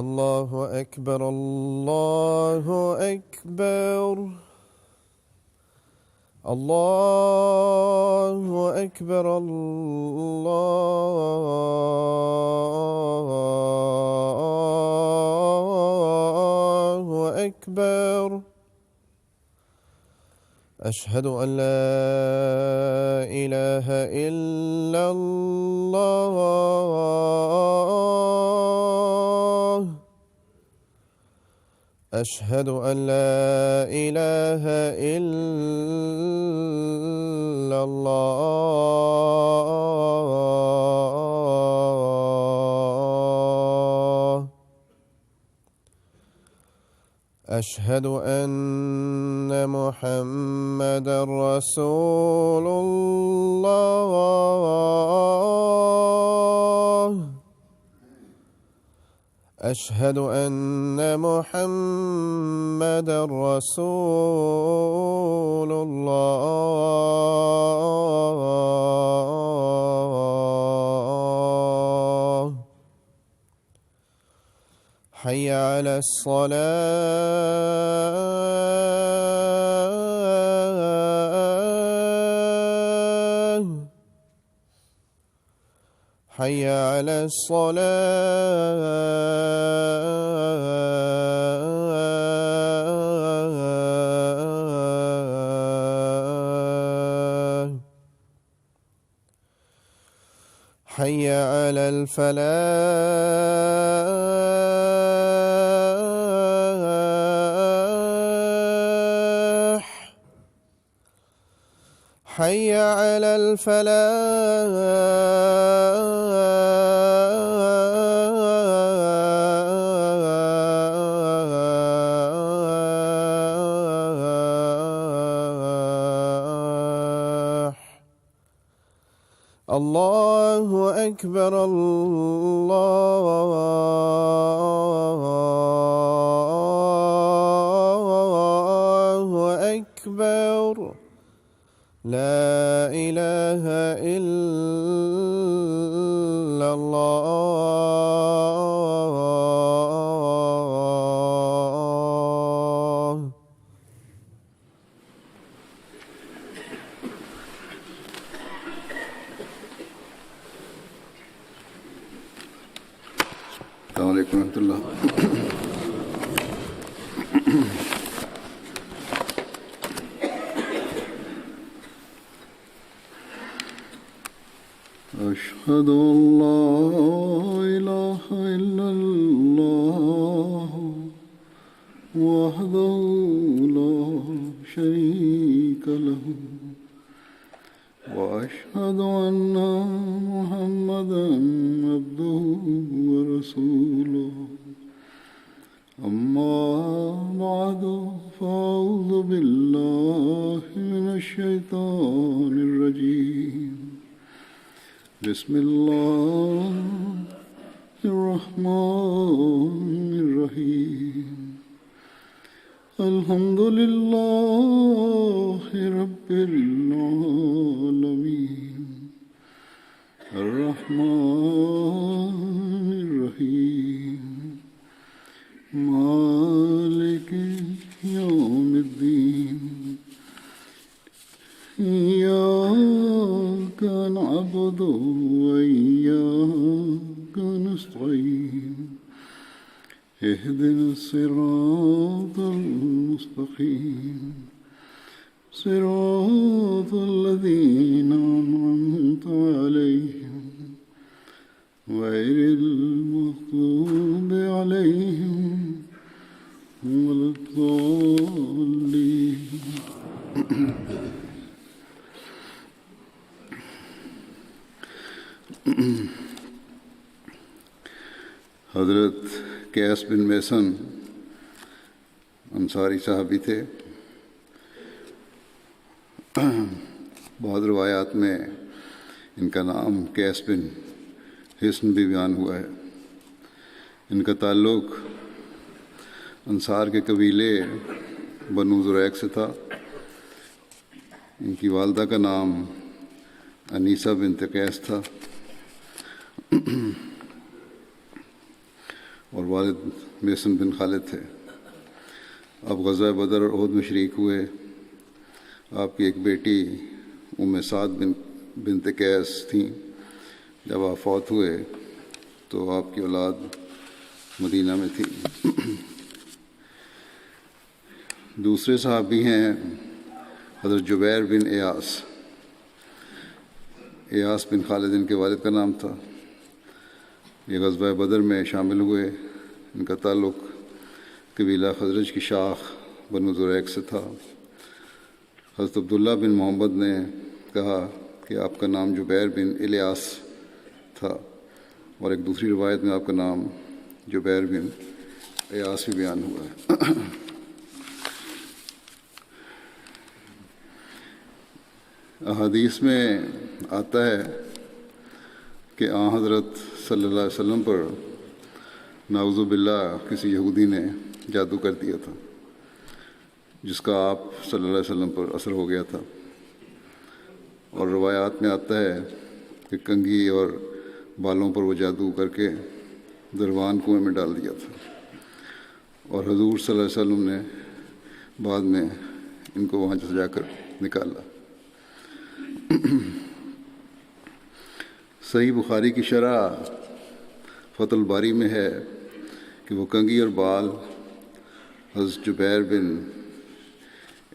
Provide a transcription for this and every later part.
الله أكبر الله أكبر الله أكبر الله أكبر أشهد أن لا إله إلا الله أشهد أن لا إله إلا الله أشهد أن محمدًا رسول الله أشهد أن محمدًا رسول الله حي على الصلاة حي على الصلاة حي على الفلاح حي على الفلاح الله أكبر الله أكبر لا إله إلا الله السلام علیکم ورحمۃ اللہ. أشهد أن لا إله إلا الله وحده لا شريك له وأشهد أن محمدًا عبده ورسوله أما بعد فأعوذ بالله من الشيطان الرجيم بسم الله الرحمن الرحيم الحمد لله رب العالمين الرحمن الرحيم مالك يوم الدين إياك نعبد وإياك نستعين اهدنا الصراط المستقيم صراط الذين أنعمت عليهم غير المغضوب عليهم ولا الضالين. حضرت قیس بن محصن انصاری صحابی تھے. بعض روایات میں ان کا نام قیس بن حسن بھی بیان ہوا ہے۔ ان کا تعلق انصار کے قبیلے بنو زریق سے تھا۔ ان کی والدہ کا نام انیسہ بنت قیس تھا اور والد میسن بن خالد تھے۔ اب غزوہ بدر اور احد میں شریک ہوئے۔ آپ کی ایک بیٹی ام سعد بنت قیس تھیں۔ جب آپ فوت ہوئے تو آپ کی اولاد مدینہ میں تھی۔ دوسرے صحابی ہیں حضرت جبیر بن ایاس بن خالد ان کے والد کا نام تھا۔ یہ غزوہ بدر میں شامل ہوئے۔ ان کا تعلق قبیلہ خزرج کی شاخ بنو زریق سے تھا۔ حضرت عبداللہ بن محمد نے کہا کہ آپ کا نام جبیر بن الیاس تھا، اور ایک دوسری روایت میں آپ کا نام جبیر بن ایاس بھی بیان ہوا ہے۔ احادیث میں آتا ہے کہ حضرت صلی اللہ علیہ وسلم پر نعوذ باللہ کسی یہودی نے جادو کر دیا تھا، جس کا آپ صلی اللہ علیہ وسلم پر اثر ہو گیا تھا۔ اور روایات میں آتا ہے کہ کنگھی اور بالوں پر وہ جادو کر کے دروان کنویں میں ڈال دیا تھا، اور حضور صلی اللہ علیہ وسلم نے بعد میں ان کو وہاں سے جا کر نکالا۔ صحیح بخاری کی شرح فتح الباری میں ہے کہ وہ کنگھی اور بال حضرت جبیر بن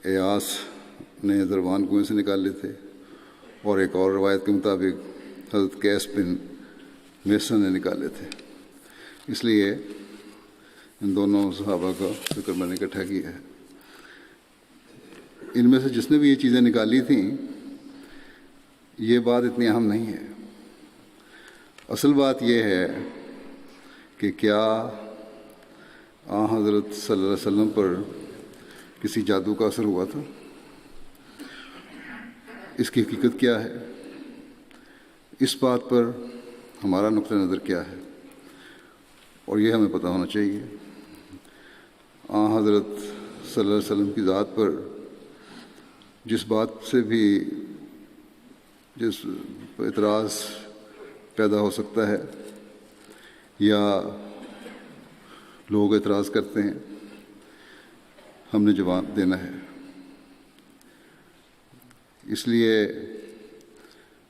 ایاس نے دروان کنویں سے نکالے تھے، اور ایک اور روایت کے مطابق حضرت قیس بن میسن نے نکالے تھے۔ اس لیے ان دونوں صحابہ کا ذکر میں نے اکٹھا کیا ہے۔ ان میں سے جس نے بھی یہ چیزیں نکالی تھیں، یہ بات اتنی اہم نہیں ہے۔ اصل بات یہ ہے کہ کیا حضرت صلی اللہ علیہ وسلم پر کسی جادو کا اثر ہوا تھا؟ اس کی حقیقت کیا ہے؟ اس بات پر ہمارا نقطہ نظر کیا ہے؟ اور یہ ہمیں پتہ ہونا چاہیے۔ حضرت صلی اللہ علیہ وسلم کی ذات پر جس بات سے بھی جس اعتراض پیدا ہو سکتا ہے یا لوگ اعتراض کرتے ہیں، ہم نے جواب دینا ہے۔ اس لیے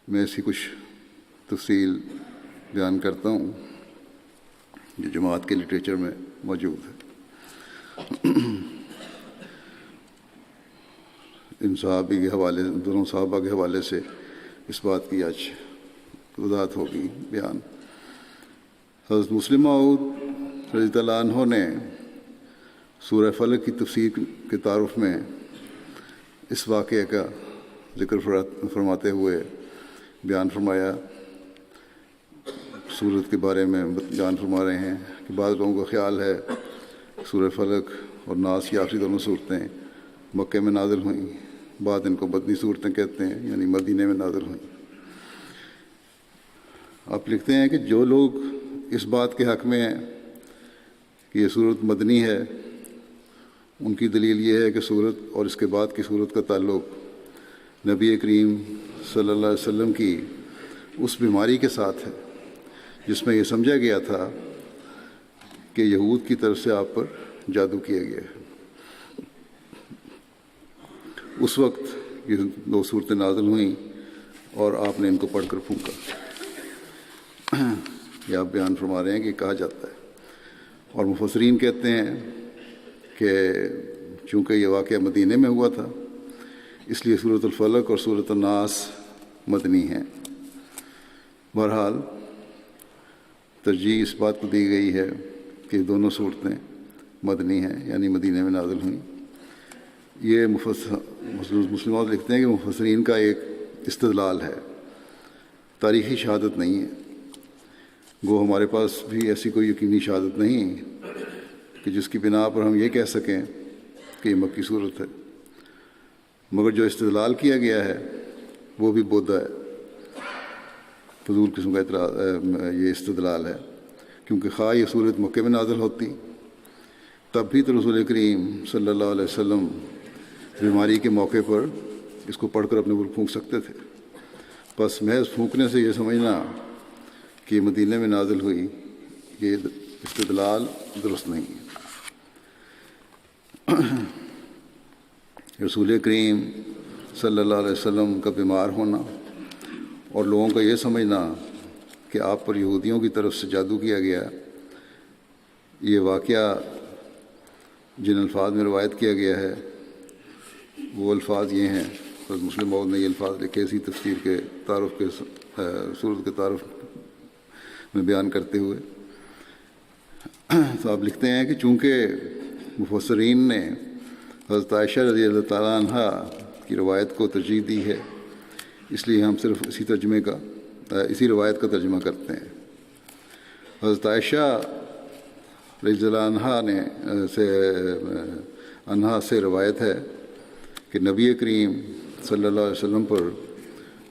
میں اس کی کچھ تفصیل بیان کرتا ہوں جو جماعت کے لٹریچر میں موجود ہے۔ ان صحابی کے حوالے، دونوں صحابہ کے حوالے سے اس بات کی آج وضاحت ہوگی بیان۔ حضرت مسلم موعود رضی اللہ عنہ نے سورہ فلق کی تفسیر کے تعارف میں اس واقعے کا ذکر فرماتے ہوئے بیان فرمایا، سورت کے بارے میں بیان فرما رہے ہیں کہ بعض لوگوں کا خیال ہے سورہ فلق اور ناس کی آخری دونوں صورتیں مکے میں نازل ہوئیں، بعد ان کو مدنی صورتیں کہتے ہیں، یعنی مدینے میں نازل ہوئیں۔ آپ لکھتے ہیں کہ جو لوگ اس بات کے حق میں ہیں کہ یہ صورت مدنی ہے، ان کی دلیل یہ ہے کہ صورت اور اس کے بعد کی صورت کا تعلق نبی کریم صلی اللہ علیہ وسلم کی اس بیماری کے ساتھ ہے جس میں یہ سمجھا گیا تھا کہ یہود کی طرف سے آپ پر جادو کیا گیا ہے۔ اس وقت یہ دو صورتیں نازل ہوئیں اور آپ نے ان کو پڑھ کر پھونکا۔ یہ آپ بیان فرما رہے ہیں کہ کہا جاتا ہے، اور مفسرین کہتے ہیں کہ چونکہ یہ واقعہ مدینے میں ہوا تھا اس لیے سورۃ الفلق اور سورۃ الناس مدنی ہیں۔ بہرحال ترجیح اس بات کو دی گئی ہے کہ دونوں صورتیں مدنی ہیں، یعنی مدینے میں نازل ہوئیں۔ یہ مسلمات لکھتے ہیں کہ مفسرین کا ایک استدلال ہے، تاریخی شہادت نہیں ہے۔ گو ہمارے پاس بھی ایسی کوئی یقینی شہادت نہیں کہ جس کی بنا پر ہم یہ کہہ سکیں کہ یہ مکی صورت ہے، مگر جو استدلال کیا گیا ہے وہ بھی بودھا ہے۔ فضول قسم کا یہ استدلال ہے، کیونکہ خواہ یہ صورت مکے میں نازل ہوتی تب بھی تو رسول کریم صلی اللہ علیہ وسلم بیماری کے موقع پر اس کو پڑھ کر اپنے اوپر پھونک سکتے تھے۔ بس محض پھونکنے سے یہ سمجھنا کہ مدینے میں نازل ہوئی، یہ استدلال درست نہیں ہے۔ رسول کریم صلی اللہ علیہ وسلم کا بیمار ہونا اور لوگوں کا یہ سمجھنا کہ آپ پر یہودیوں کی طرف سے جادو کیا گیا، یہ واقعہ جن الفاظ میں روایت کیا گیا ہے وہ الفاظ یہ ہیں، حضرت مسلم موعود نے یہ الفاظ لکھے اسی تفسیر کے تعارف کے صورت کے تعارف میں بیان کرتے ہوئے۔ تو آپ لکھتے ہیں کہ چونکہ مفسرین نے حضرت عائشہ رضی اللہ تعالیٰ عنہ کی روایت کو ترجیح دی ہے، اس لیے ہم صرف اسی روایت کا ترجمہ کرتے ہیں۔ حضرت عائشہ رضی اللہ عنہ سے روایت ہے کہ نبی کریم صلی اللہ علیہ وسلم پر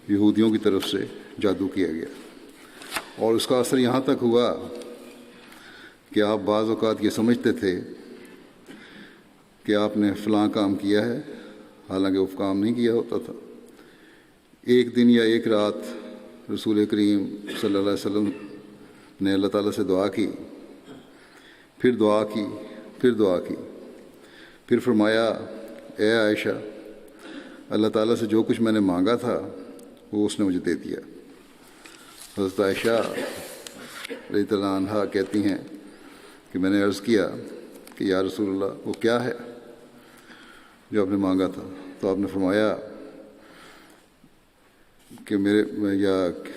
یہودیوں کی طرف سے جادو کیا گیا، اور اس کا اثر یہاں تک ہوا کہ آپ بعض اوقات یہ سمجھتے تھے کہ آپ نے فلاں کام کیا ہے، حالانکہ وہ کام نہیں کیا ہوتا تھا۔ ایک دن یا ایک رات رسول کریم صلی اللہ علیہ وسلم نے اللہ تعالیٰ سے دعا کی، پھر فرمایا، اے عائشہ، اللہ تعالیٰ سے جو کچھ میں نے مانگا تھا وہ اس نے مجھے دے دیا۔ حضرت عائشہ رضی اللہ عنہا کہتی ہیں کہ میں نے عرض کیا کہ یا رسول اللہ وہ کیا ہے جو آپ نے مانگا تھا؟ تو آپ نے فرمایا کہ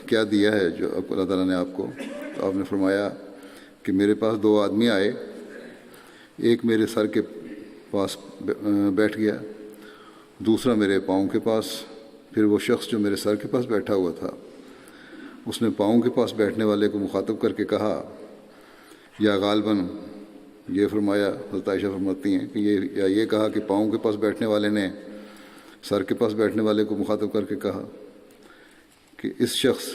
کیا دیا ہے جو اللہ تعالیٰ نے آپ کو؟ تو آپ نے فرمایا کہ میرے پاس 2 آدمی آئے، ایک میرے سر کے پاس بیٹھ گیا، دوسرا میرے پاؤں کے پاس۔ پھر وہ شخص جو میرے سر کے پاس بیٹھا ہوا تھا اس نے پاؤں کے پاس بیٹھنے والے کو مخاطب کر کے کہا، یا غالباً یہ فرمایا، حضرت عائشہ فرماتی ہیں کہ یہ کہا کہ پاؤں کے پاس بیٹھنے والے نے سر کے پاس بیٹھنے والے کو مخاطب کر کے کہا کہ اس شخص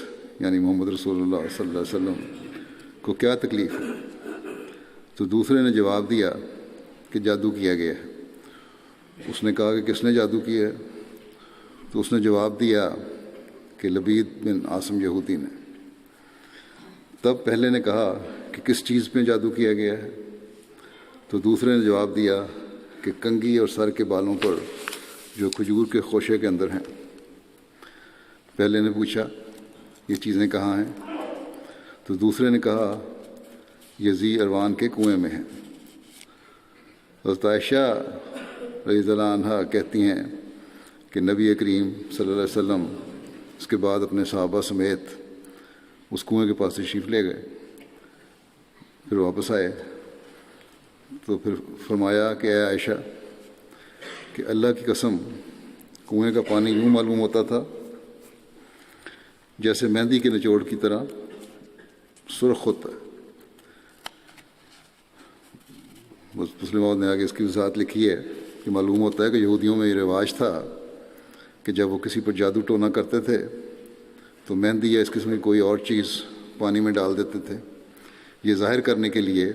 یعنی محمد رسول اللہ صلی اللہ علیہ وسلم کو کیا تکلیف ہے؟ تو دوسرے نے جواب دیا کہ جادو کیا گیا ہے۔ اس نے کہا کہ کس نے جادو کیا ہے؟ تو اس نے جواب دیا کہ لبید بن عاصم یہودی نے۔ تب پہلے نے کہا کہ کس چیز پہ جادو کیا گیا ہے؟ تو دوسرے نے جواب دیا کہ کنگھی اور سر کے بالوں پر جو کھجور کے خوشے کے اندر ہیں۔ پہلے نے پوچھا یہ چیزیں کہاں ہیں؟ تو دوسرے نے کہا یزی اروان کے کنویں میں ہیں۔ حضرت عائشہ رضی اللہ عنہا کہتی ہیں کہ نبی کریم صلی اللہ علیہ وسلم اس کے بعد اپنے صحابہ سمیت اس کنویں کے پاس تشریف لے گئے، پھر واپس آئے تو پھر فرمایا کہ اے عائشہ کہ اللہ کی قسم کنویں کا پانی یوں معلوم ہوتا تھا جیسے مہندی کے نچوڑ کی طرح سرخ ہوتا ہے۔ مسلم موعود نے آگے اس کی وضاحت لکھی ہے کہ معلوم ہوتا ہے کہ یہودیوں میں یہ رواج تھا کہ جب وہ کسی پر جادو ٹونا کرتے تھے تو مہندی یا اس قسم کی کوئی اور چیز پانی میں ڈال دیتے تھے، یہ ظاہر کرنے کے لیے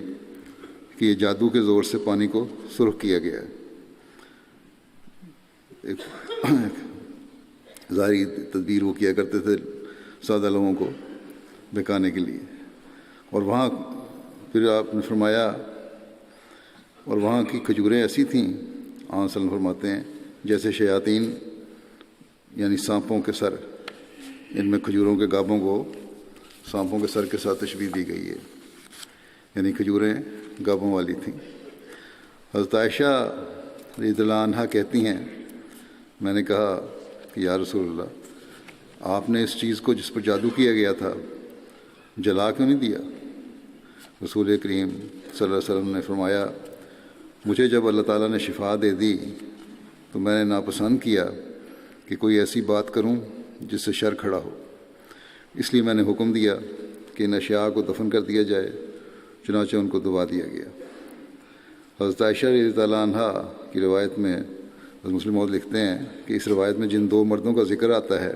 کہ یہ جادو کے زور سے پانی کو سرخ کیا گیا ہے، ایک ظاہری تدبیر وہ کیا کرتے تھے سادہ لوگوں کو بہکانے کے لیے۔ اور وہاں پھر آپ نے فرمایا اور وہاں کی کھجوریں ایسی تھیں، آن صلی اللہ فرماتے ہیں، جیسے شیاطین یعنی سانپوں کے سر، ان میں کھجوروں کے گابوں کو سانپوں کے سر کے ساتھ تشبیہ دی گئی ہے، یعنی کھجوریں گابوں والی تھیں۔ حضرت عائشہ رضی اللہ عنہا کہتی ہیں میں نے کہا کہ یا رسول اللہ آپ نے اس چیز کو جس پر جادو کیا گیا تھا جلا کیوں نہیں دیا؟ رسول کریم صلی اللہ علیہ وسلم نے فرمایا مجھے جب اللہ تعالیٰ نے شفا دے دی تو میں نے ناپسند کیا کہ کوئی ایسی بات کروں جس سے شر کھڑا ہو، اس لیے میں نے حکم دیا کہ ان اشیاء کو دفن کر دیا جائے، چنانچہ ان کو دبا دیا گیا۔ حضرت عائشہ رضی اللہ عنہا کی روایت میں مسلم موعود لکھتے ہیں کہ اس روایت میں جن 2 مردوں کا ذکر آتا ہے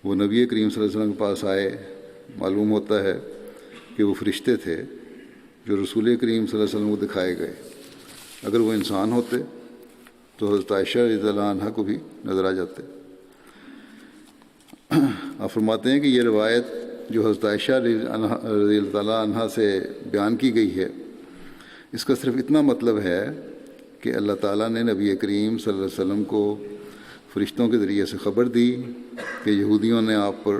وہ نبی کریم صلی اللہ علیہ وسلم کے پاس آئے، معلوم ہوتا ہے کہ وہ فرشتے تھے جو رسول کریم صلی اللہ علیہ وسلم کو دکھائے گئے۔ اگر وہ انسان ہوتے تو حضرت عائشہ رضی اللہ عنہ کو بھی نظر آ جاتے۔ آپ فرماتے ہیں کہ یہ روایت جو حضرت عائشہ رضی اللہ عنہ سے بیان کی گئی ہے، اس کا صرف اتنا مطلب ہے کہ اللہ تعالیٰ نے نبی کریم صلی اللہ علیہ وسلم کو فرشتوں کے ذریعے سے خبر دی کہ یہودیوں نے آپ پر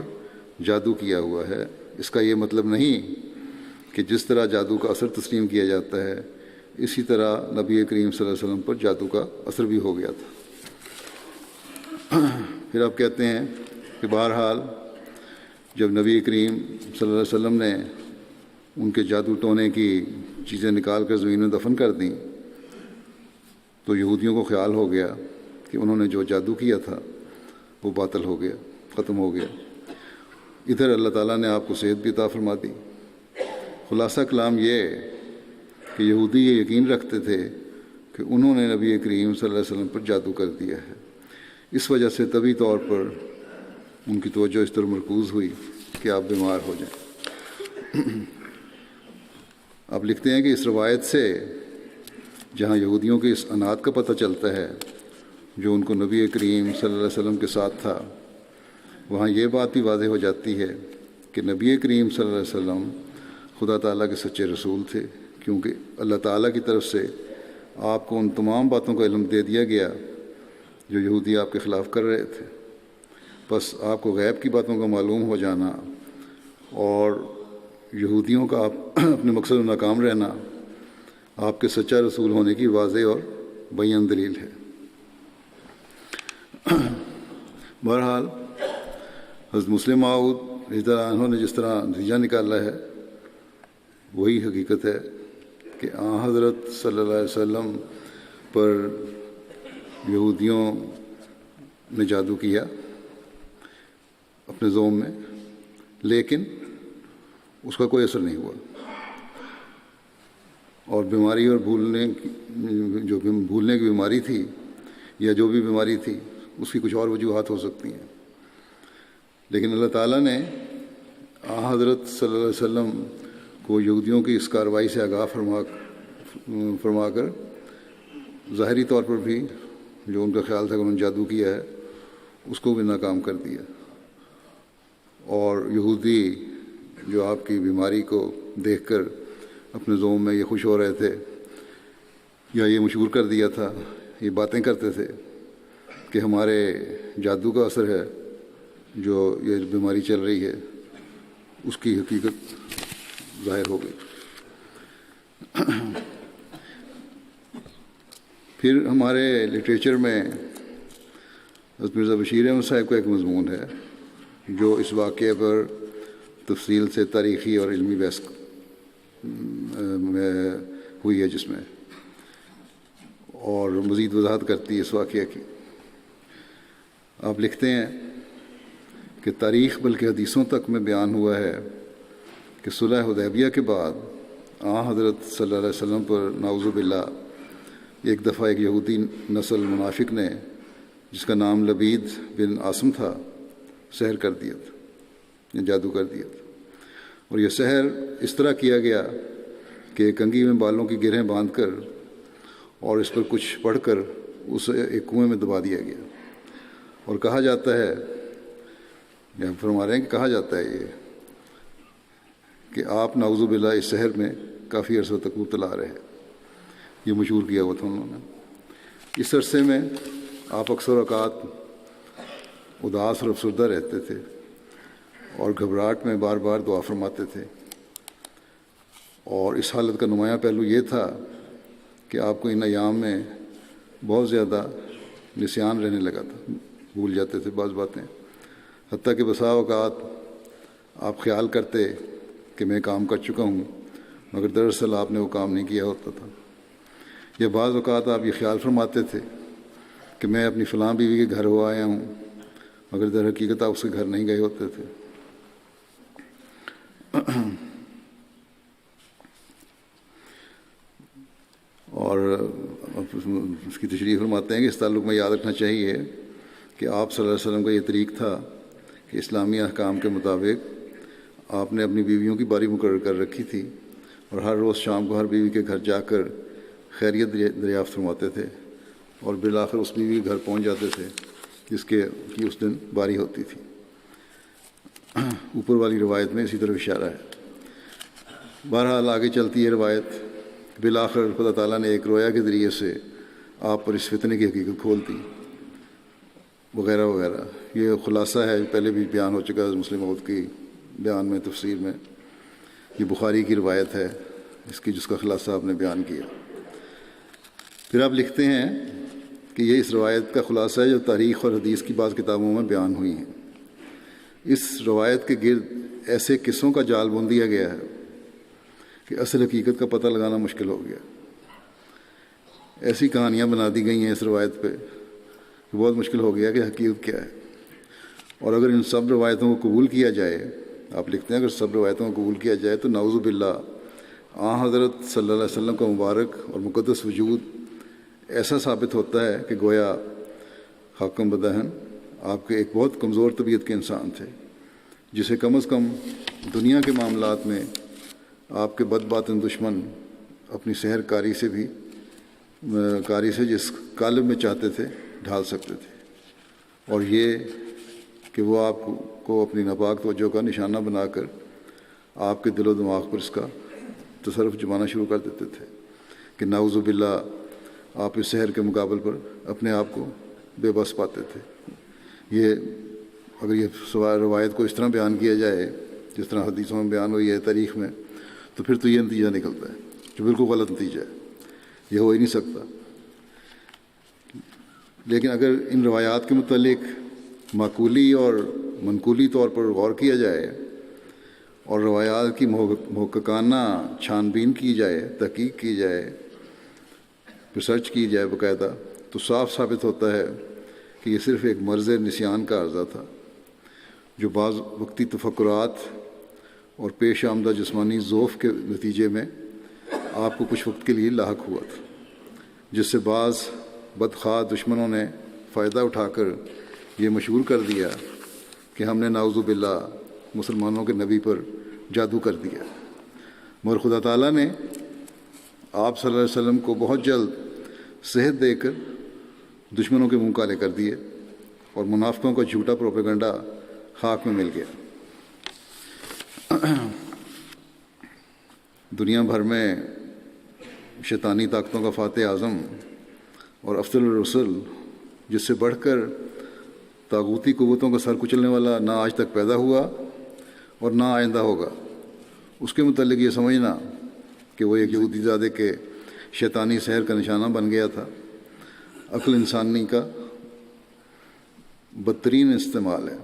جادو کیا ہوا ہے۔ اس کا یہ مطلب نہیں کہ جس طرح جادو کا اثر تسلیم کیا جاتا ہے اسی طرح نبی کریم صلی اللہ علیہ وسلم پر جادو کا اثر بھی ہو گیا تھا۔ پھر آپ کہتے ہیں کہ بہرحال جب نبی کریم صلی اللہ علیہ وسلم نے ان کے جادو ٹونے کی چیزیں نکال کر زمین میں دفن کر دیں تو یہودیوں کو خیال ہو گیا کہ انہوں نے جو جادو کیا تھا وہ باطل ہو گیا، ختم ہو گیا۔ ادھر اللہ تعالیٰ نے آپ کو صحت بھی عطا فرما دی۔ خلاصہ کلام یہ کہ یہودی یہ یقین رکھتے تھے کہ انہوں نے نبی کریم صلی اللہ علیہ وسلم پر جادو کر دیا ہے، اس وجہ سے طبی طور پر ان کی توجہ اس طرح مرکوز ہوئی کہ آپ بیمار ہو جائیں۔ آپ لکھتے ہیں کہ اس روایت سے جہاں یہودیوں کے اس عناد کا پتہ چلتا ہے جو ان کو نبی کریم صلی اللہ علیہ وسلم کے ساتھ تھا، وہاں یہ بات بھی واضح ہو جاتی ہے کہ نبی کریم صلی اللہ علیہ وسلم خدا تعالیٰ کے سچے رسول تھے، کیونکہ اللہ تعالیٰ کی طرف سے آپ کو ان تمام باتوں کا علم دے دیا گیا جو یہودی آپ کے خلاف کر رہے تھے۔ بس آپ کو غیب کی باتوں کا معلوم ہو جانا اور یہودیوں کا آپ اپنے مقصد میں ناکام رہنا آپ کے سچا رسول ہونے کی واضح اور بیان دلیل ہے۔ بہرحال حضرت مسلم موعود رضی اللہ عنہ نے جس طرح نتیجہ نکالا ہے وہی حقیقت ہے کہ حضرت صلی اللہ علیہ وسلم پر یہودیوں نے جادو کیا اپنے زوم میں، لیکن اس کا کوئی اثر نہیں ہوا، اور بیماری اور بھولنے کی بیماری تھی یا جو بھی بیماری تھی اس کی کچھ اور وجوہات ہو سکتی ہیں، لیکن اللہ تعالیٰ نے حضرت صلی اللہ علیہ وسلم کو یہودیوں کی اس کارروائی سے آگاہ فرما کر ظاہری طور پر بھی جو ان کا خیال تھا کہ انہوں نے جادو کیا ہے اس کو بھی ناکام کر دیا، اور یہودی جو آپ کی بیماری کو دیکھ کر اپنے زوم میں یہ خوش ہو رہے تھے یا یہ مشہور کر دیا تھا، یہ باتیں کرتے تھے کہ ہمارے جادو کا اثر ہے جو یہ بیماری چل رہی ہے، اس کی حقیقت ظاہر ہو گئی۔ پھر ہمارے لٹریچر میں حضرت مرزا بشیر احمد صاحب کا ایک مضمون ہے جو اس واقعے پر تفصیل سے تاریخی اور علمی بحث ہوئی ہے، جس میں اور مزید وضاحت کرتی ہے اس واقعے کی۔ آپ لکھتے ہیں کہ تاریخ بلکہ حدیثوں تک میں بیان ہوا ہے کہ صلح حدیبیہ کے بعد حضرت صلی اللہ علیہ وسلم پر نعوذ باللہ ایک دفعہ ایک یہودی نسل منافق نے جس کا نام لبید بن عاصم تھا سحر کر دیا تھا، یا جادو کر دیا تھا، اور یہ سحر اس طرح کیا گیا کہ کنگھی میں بالوں کی گرہیں باندھ کر اور اس پر کچھ پڑھ کر اسے ایک کنویں میں دبا دیا گیا، اور کہا جاتا ہے، یا فرما رہے ہیں کہ کہا جاتا ہے یہ کہ آپ نعوذ باللہ اس سحر میں کافی عرصہ تک مبتلا رہے، یہ مشہور کیا ہوا تھا انہوں نے۔ اس عرصے میں آپ اکثر اوقات اداس اور افسردہ رہتے تھے اور گھبراہٹ میں بار بار دعا فرماتے تھے، اور اس حالت کا نمایاں پہلو یہ تھا کہ آپ کو ان ایام میں بہت زیادہ نسیان رہنے لگا تھا، بھول جاتے تھے بعض باتیں، حتیٰ کہ بسا اوقات آپ خیال کرتے کہ میں کام کر چکا ہوں مگر دراصل آپ نے وہ کام نہیں کیا ہوتا تھا، یا بعض اوقات آپ یہ خیال فرماتے تھے کہ میں اپنی فلاں بیوی کے گھر ہو آیا ہوں مگر در حقیقت آپ اس کے گھر نہیں گئے ہوتے تھے۔ اور اس کی تشریح فرماتے ہیں کہ اس تعلق میں یاد رکھنا چاہیے کہ آپ صلی اللہ علیہ وسلم کا یہ طریق تھا کہ اسلامی احکام کے مطابق آپ نے اپنی بیویوں کی باری مقرر کر رکھی تھی اور ہر روز شام کو ہر بیوی کے گھر جا کر خیریت دریافت فرماتے تھے اور بالآخر اس بیوی کے گھر پہنچ جاتے تھے جس کی اس دن باری ہوتی تھی۔ اوپر والی روایت میں اسی طرح اشارہ ہے۔ بہرحال آگے چلتی ہے روایت، بالآخر خدا تعالیٰ نے ایک رویا کے ذریعے سے آپ پر اس فتنے کی حقیقت کھول دی وغیرہ وغیرہ۔ یہ خلاصہ ہے، پہلے بھی بیان ہو چکا ہے مسلم موعود کی بیان میں، تفسیر میں۔ یہ بخاری کی روایت ہے جس کا خلاصہ آپ نے بیان کیا۔ پھر آپ لکھتے ہیں کہ یہ اس روایت کا خلاصہ ہے جو تاریخ اور حدیث کی بعض کتابوں میں بیان ہوئی ہیں۔ اس روایت کے گرد ایسے قصوں کا جال بن دیا گیا ہے کہ اصل حقیقت کا پتہ لگانا مشکل ہو گیا۔ ایسی کہانیاں بنا دی گئی ہیں اس روایت پہ کہ بہت مشکل ہو گیا کہ حقیقت کیا ہے۔ اور اگر ان سب روایتوں کو قبول کیا جائے، آپ لکھتے ہیں اگر سب روایتوں کو قبول کیا جائے تو نعوذ باللہ حضرت صلی اللہ علیہ وسلم کا مبارک اور مقدس وجود ایسا ثابت ہوتا ہے کہ گویا حاکم بدہن آپ کے ایک بہت کمزور طبیعت کے انسان تھے، جسے کم از کم دنیا کے معاملات میں آپ کے بد باطن دشمن اپنی سحر کاری سے جس قالب میں چاہتے تھے ڈھال سکتے تھے، اور یہ کہ وہ آپ کو اپنی ناپاک توجہ کا نشانہ بنا کر آپ کے دل و دماغ پر اس کا تصرف جمانا شروع کر دیتے تھے کہ نعوذ باللہ آپ اس سحر کے مقابل پر اپنے آپ کو بے بس پاتے تھے۔ یہ اگر یہ روایت کو اس طرح بیان کیا جائے جس طرح حدیثوں میں بیان ہوئی ہے تاریخ میں، تو پھر تو یہ نتیجہ نکلتا ہے جو بالکل غلط نتیجہ ہے، یہ ہو ہی نہیں سکتا۔ لیکن اگر ان روایات کے متعلق معقولی اور منقولی طور پر غور کیا جائے اور روایات کی محققانہ چھان بین کی جائے، تحقیق کی جائے، ریسرچ کی جائے باقاعدہ، تو صاف ثابت ہوتا ہے کہ یہ صرف ایک مرض نسیان کا عرضہ تھا جو بعض وقتی تفکرات اور پیش آمدہ جسمانی ذوف کے نتیجے میں آپ کو کچھ وقت کے لیے لاحق ہوا تھا، جس سے بعض بدخواہ دشمنوں نے فائدہ اٹھا کر یہ مشہور کر دیا کہ ہم نے نعوذ باللہ مسلمانوں کے نبی پر جادو کر دیا۔ مگر خدا تعالیٰ نے آپ صلی اللہ علیہ وسلم کو بہت جلد صحت دے کر دشمنوں کے منہ کالے کر دیے اور منافقوں کا جھوٹا پروپیگنڈا خاک میں مل گیا۔ دنیا بھر میں شیطانی طاقتوں کا فاتح اعظم اور افضل الرسل، جس سے بڑھ کر طاغوتی قوتوں کا سر کچلنے والا نہ آج تک پیدا ہوا اور نہ آئندہ ہوگا، اس کے متعلق یہ سمجھنا کہ وہ ایک یہودی زادے کے شیطانی سحر کا نشانہ بن گیا تھا، عقل انسانی کا بدترین استعمال ہے،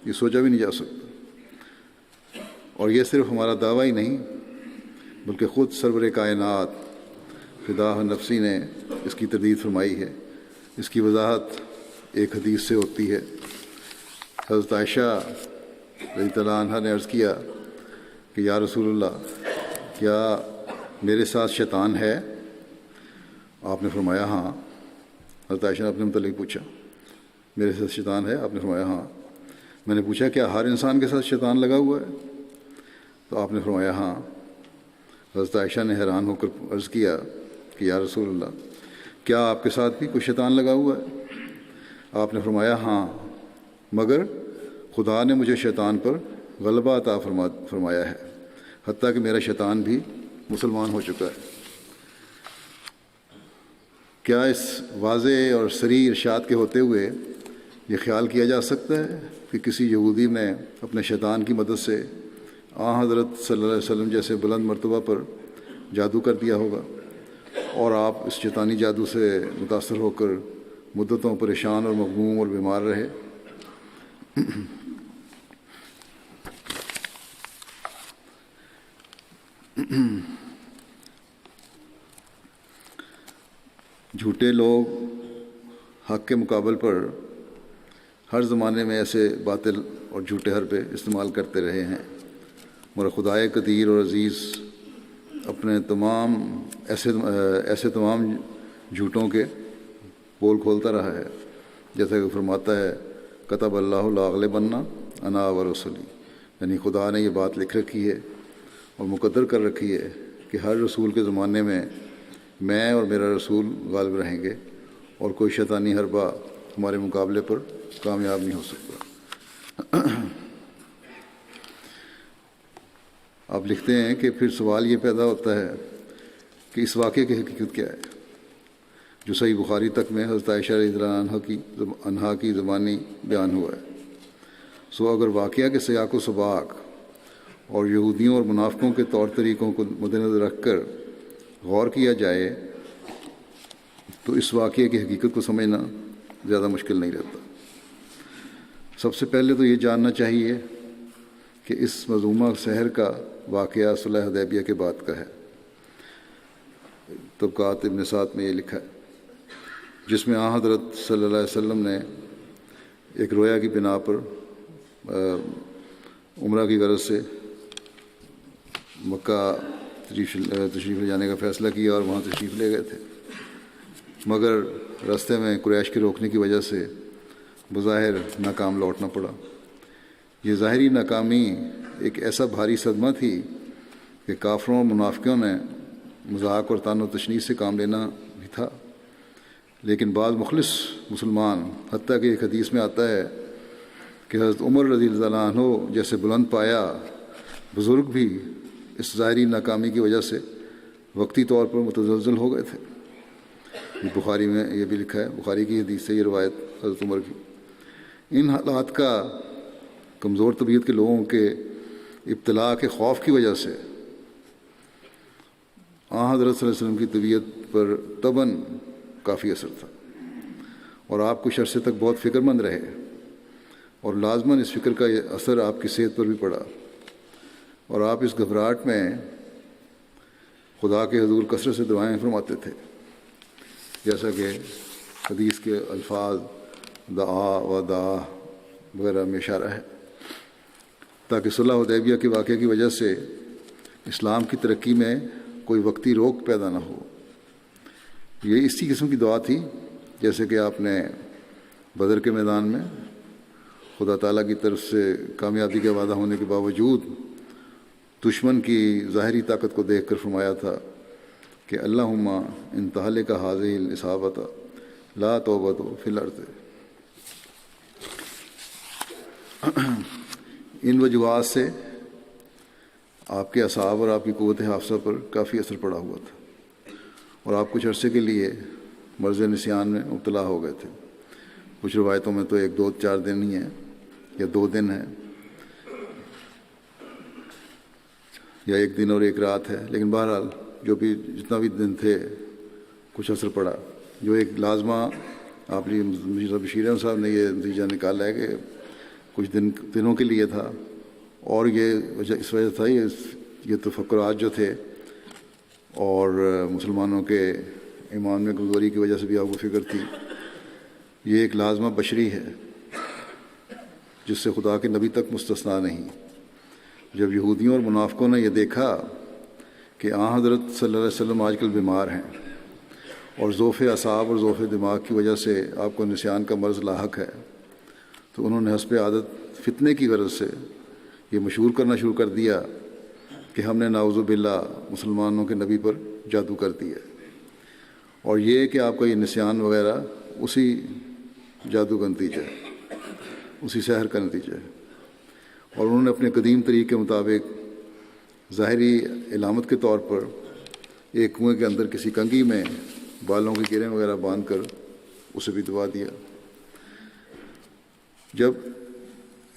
یہ سوچا بھی نہیں جا سکتا۔ اور یہ صرف ہمارا دعویٰ ہی نہیں بلکہ خود سرور کائنات فداء نفسی نے اس کی تردید فرمائی ہے۔ اس کی وضاحت ایک حدیث سے ہوتی ہے۔ حضرت عائشہ رضی اللہ عنہا نے عرض کیا کہ یا رسول اللہ، کیا میرے ساتھ شیطان ہے؟ آپ نے فرمایا ہاں۔ حضرت عائشہ نے اپنے متعلق پوچھا، میرے ساتھ شیطان ہے؟ آپ نے فرمایا ہاں۔ میں نے پوچھا کیا ہر انسان کے ساتھ شیطان لگا ہوا ہے؟ تو آپ نے فرمایا ہاں۔ حضرت عائشہ نے حیران ہو کر عرض کیا کہ یا رسول اللہ، کیا آپ کے ساتھ بھی کوئی شیطان لگا ہوا ہے؟ آپ نے فرمایا ہاں، مگر خدا نے مجھے شیطان پر غلبہ عطا فرمایا ہے، حتیٰ کہ میرا شیطان بھی مسلمان ہو چکا ہے۔ کیا اس واضح اور صریح ارشاد کے ہوتے ہوئے یہ خیال کیا جا سکتا ہے کہ کسی یہودی نے اپنے شیطان کی مدد سے حضرت صلی اللہ علیہ وسلم جیسے بلند مرتبہ پر جادو کر دیا ہوگا اور آپ اس شیطانی جادو سے متاثر ہو کر مدتوں پریشان اور مغموم اور بیمار رہے؟ جھوٹے لوگ حق کے مقابل پر ہر زمانے میں ایسے باطل اور جھوٹے حربے استعمال کرتے رہے ہیں، مگر خدائے قدیر اور عزیز اپنے ایسے تمام جھوٹوں کے پول کھولتا رہا ہے، جیسا کہ فرماتا ہے کتب اللہ لاغلبن انا و رسولی، یعنی خدا نے یہ بات لکھ رکھی ہے اور مقدر کر رکھی ہے کہ ہر رسول کے زمانے میں اور میرا رسول غالب رہیں گے، اور کوئی شیطانی حربہ ہمارے مقابلے پر کامیاب نہیں ہو سکتا۔ آپ لکھتے ہیں کہ پھر سوال یہ پیدا ہوتا ہے کہ اس واقعے کی حقیقت کیا ہے جو صحیح بخاری تک میں حضرت عائشہ رضی اللہ عنہا کی زبانی بیان ہوا ہے۔ سو اگر واقعہ کے سیاق و سباق اور یہودیوں اور منافقوں کے طور طریقوں کو مد نظر رکھ کر غور کیا جائے تو اس واقعے کی حقیقت کو سمجھنا زیادہ مشکل نہیں رہتا۔ سب سے پہلے تو یہ جاننا چاہیے کہ اس مذمومہ سحر کا واقعہ صلح حدیبیہ کے بعد کا ہے۔ طبقات ابن سعد میں یہ لکھا ہے، جس میں آن حضرت صلی اللہ علیہ وسلم نے ایک رویا کی بنا پر عمرہ کی غرض سے مکہ تشریف لے جانے کا فیصلہ کیا اور وہاں تشریف لے گئے تھے، مگر راستے میں قریش کے روکنے کی وجہ سے بظاہر ناکام لوٹنا پڑا۔ یہ ظاہری ناکامی ایک ایسا بھاری صدمہ تھی کہ کافروں اور منافقوں نے مذاق اور طعن و تشنیع سے کام لینا بھی تھا، لیکن بعض مخلص مسلمان، حتیٰ کہ ایک حدیث میں آتا ہے کہ حضرت عمر رضی اللہ عنہ جیسے بلند پایا بزرگ بھی اس ظاہری ناکامی کی وجہ سے وقتی طور پر متزلزل ہو گئے تھے۔ یہ بخاری میں یہ بھی لکھا ہے، بخاری کی حدیث سے یہ روایت حضرت عمر کی۔ ان حالات کا کمزور طبیعت کے لوگوں کے ابتلاء کے خوف کی وجہ سے آن حضرت صلی اللہ علیہ وسلم کی طبیعت پر طبعاً کافی اثر تھا، اور آپ کچھ عرصے تک بہت فکر مند رہے، اور لازماً اس فکر کا یہ اثر آپ کی صحت پر بھی پڑا، اور آپ اس گھبراہٹ میں خدا کے حضور کثرت سے دعائیں فرماتے تھے، جیسا کہ حدیث کے الفاظ دعا و دعا وغیرہ میں اشارہ ہے، تاکہ صلح حدیبیہ کے واقعے کی وجہ سے اسلام کی ترقی میں کوئی وقتی روک پیدا نہ ہو۔ یہ اسی قسم کی دعا تھی جیسے کہ آپ نے بدر کے میدان میں خدا تعالیٰ کی طرف سے کامیابی کا وعدہ ہونے کے باوجود دشمن کی ظاہری طاقت کو دیکھ کر فرمایا تھا کہ اللہم ان تہلک ہذہ الاصابۃ لا توبۃ فی الارض۔ ان وجوہات سے آپ کے اعصاب اور آپ کی قوت حافظہ پر کافی اثر پڑا ہوا تھا، اور آپ کچھ عرصے کے لیے مرض نسیان میں مبتلا ہو گئے تھے۔ کچھ روایتوں میں تو 1-2-4 دن ہی ہیں یا 2 دن ہیں یا 1 دن اور 1 رات ہے، لیکن بہرحال جو بھی جتنا بھی دن تھے کچھ اثر پڑا، جو ایک لازمہ آپ مرزا بشیر احمد صاحب نے یہ نتیجہ نکالا ہے کہ کچھ دنوں کے لیے تھا، اور یہ اس وجہ تھا یہ تفکرات جو تھے اور مسلمانوں کے ایمان میں کمزوری کی وجہ سے بھی آپ کو فکر تھی، یہ ایک لازمہ بشری ہے جس سے خدا کے نبی تک مستثنا نہیں۔ جب یہودیوں اور منافقوں نے یہ دیکھا کہ آن حضرت صلی اللہ علیہ وسلم آج کل بیمار ہیں اور ذوف اعصاب اور ذوف دماغ کی وجہ سے آپ کو نسیان کا مرض لاحق ہے، تو انہوں نے حسب عادت فتنے کی غرض سے یہ مشہور کرنا شروع کر دیا کہ ہم نے نعوذ باللہ مسلمانوں کے نبی پر جادو کر دیا، اور یہ کہ آپ کا یہ نسیان وغیرہ اسی جادو کا نتیجہ ہے، اسی سحر کا نتیجہ ہے۔ اور انہوں نے اپنے قدیم طریقے کے مطابق ظاہری علامت کے طور پر ایک کنویں کے اندر کسی کنگھی میں بالوں کی گریں وغیرہ باندھ کر اسے بھی دبا دیا۔ جب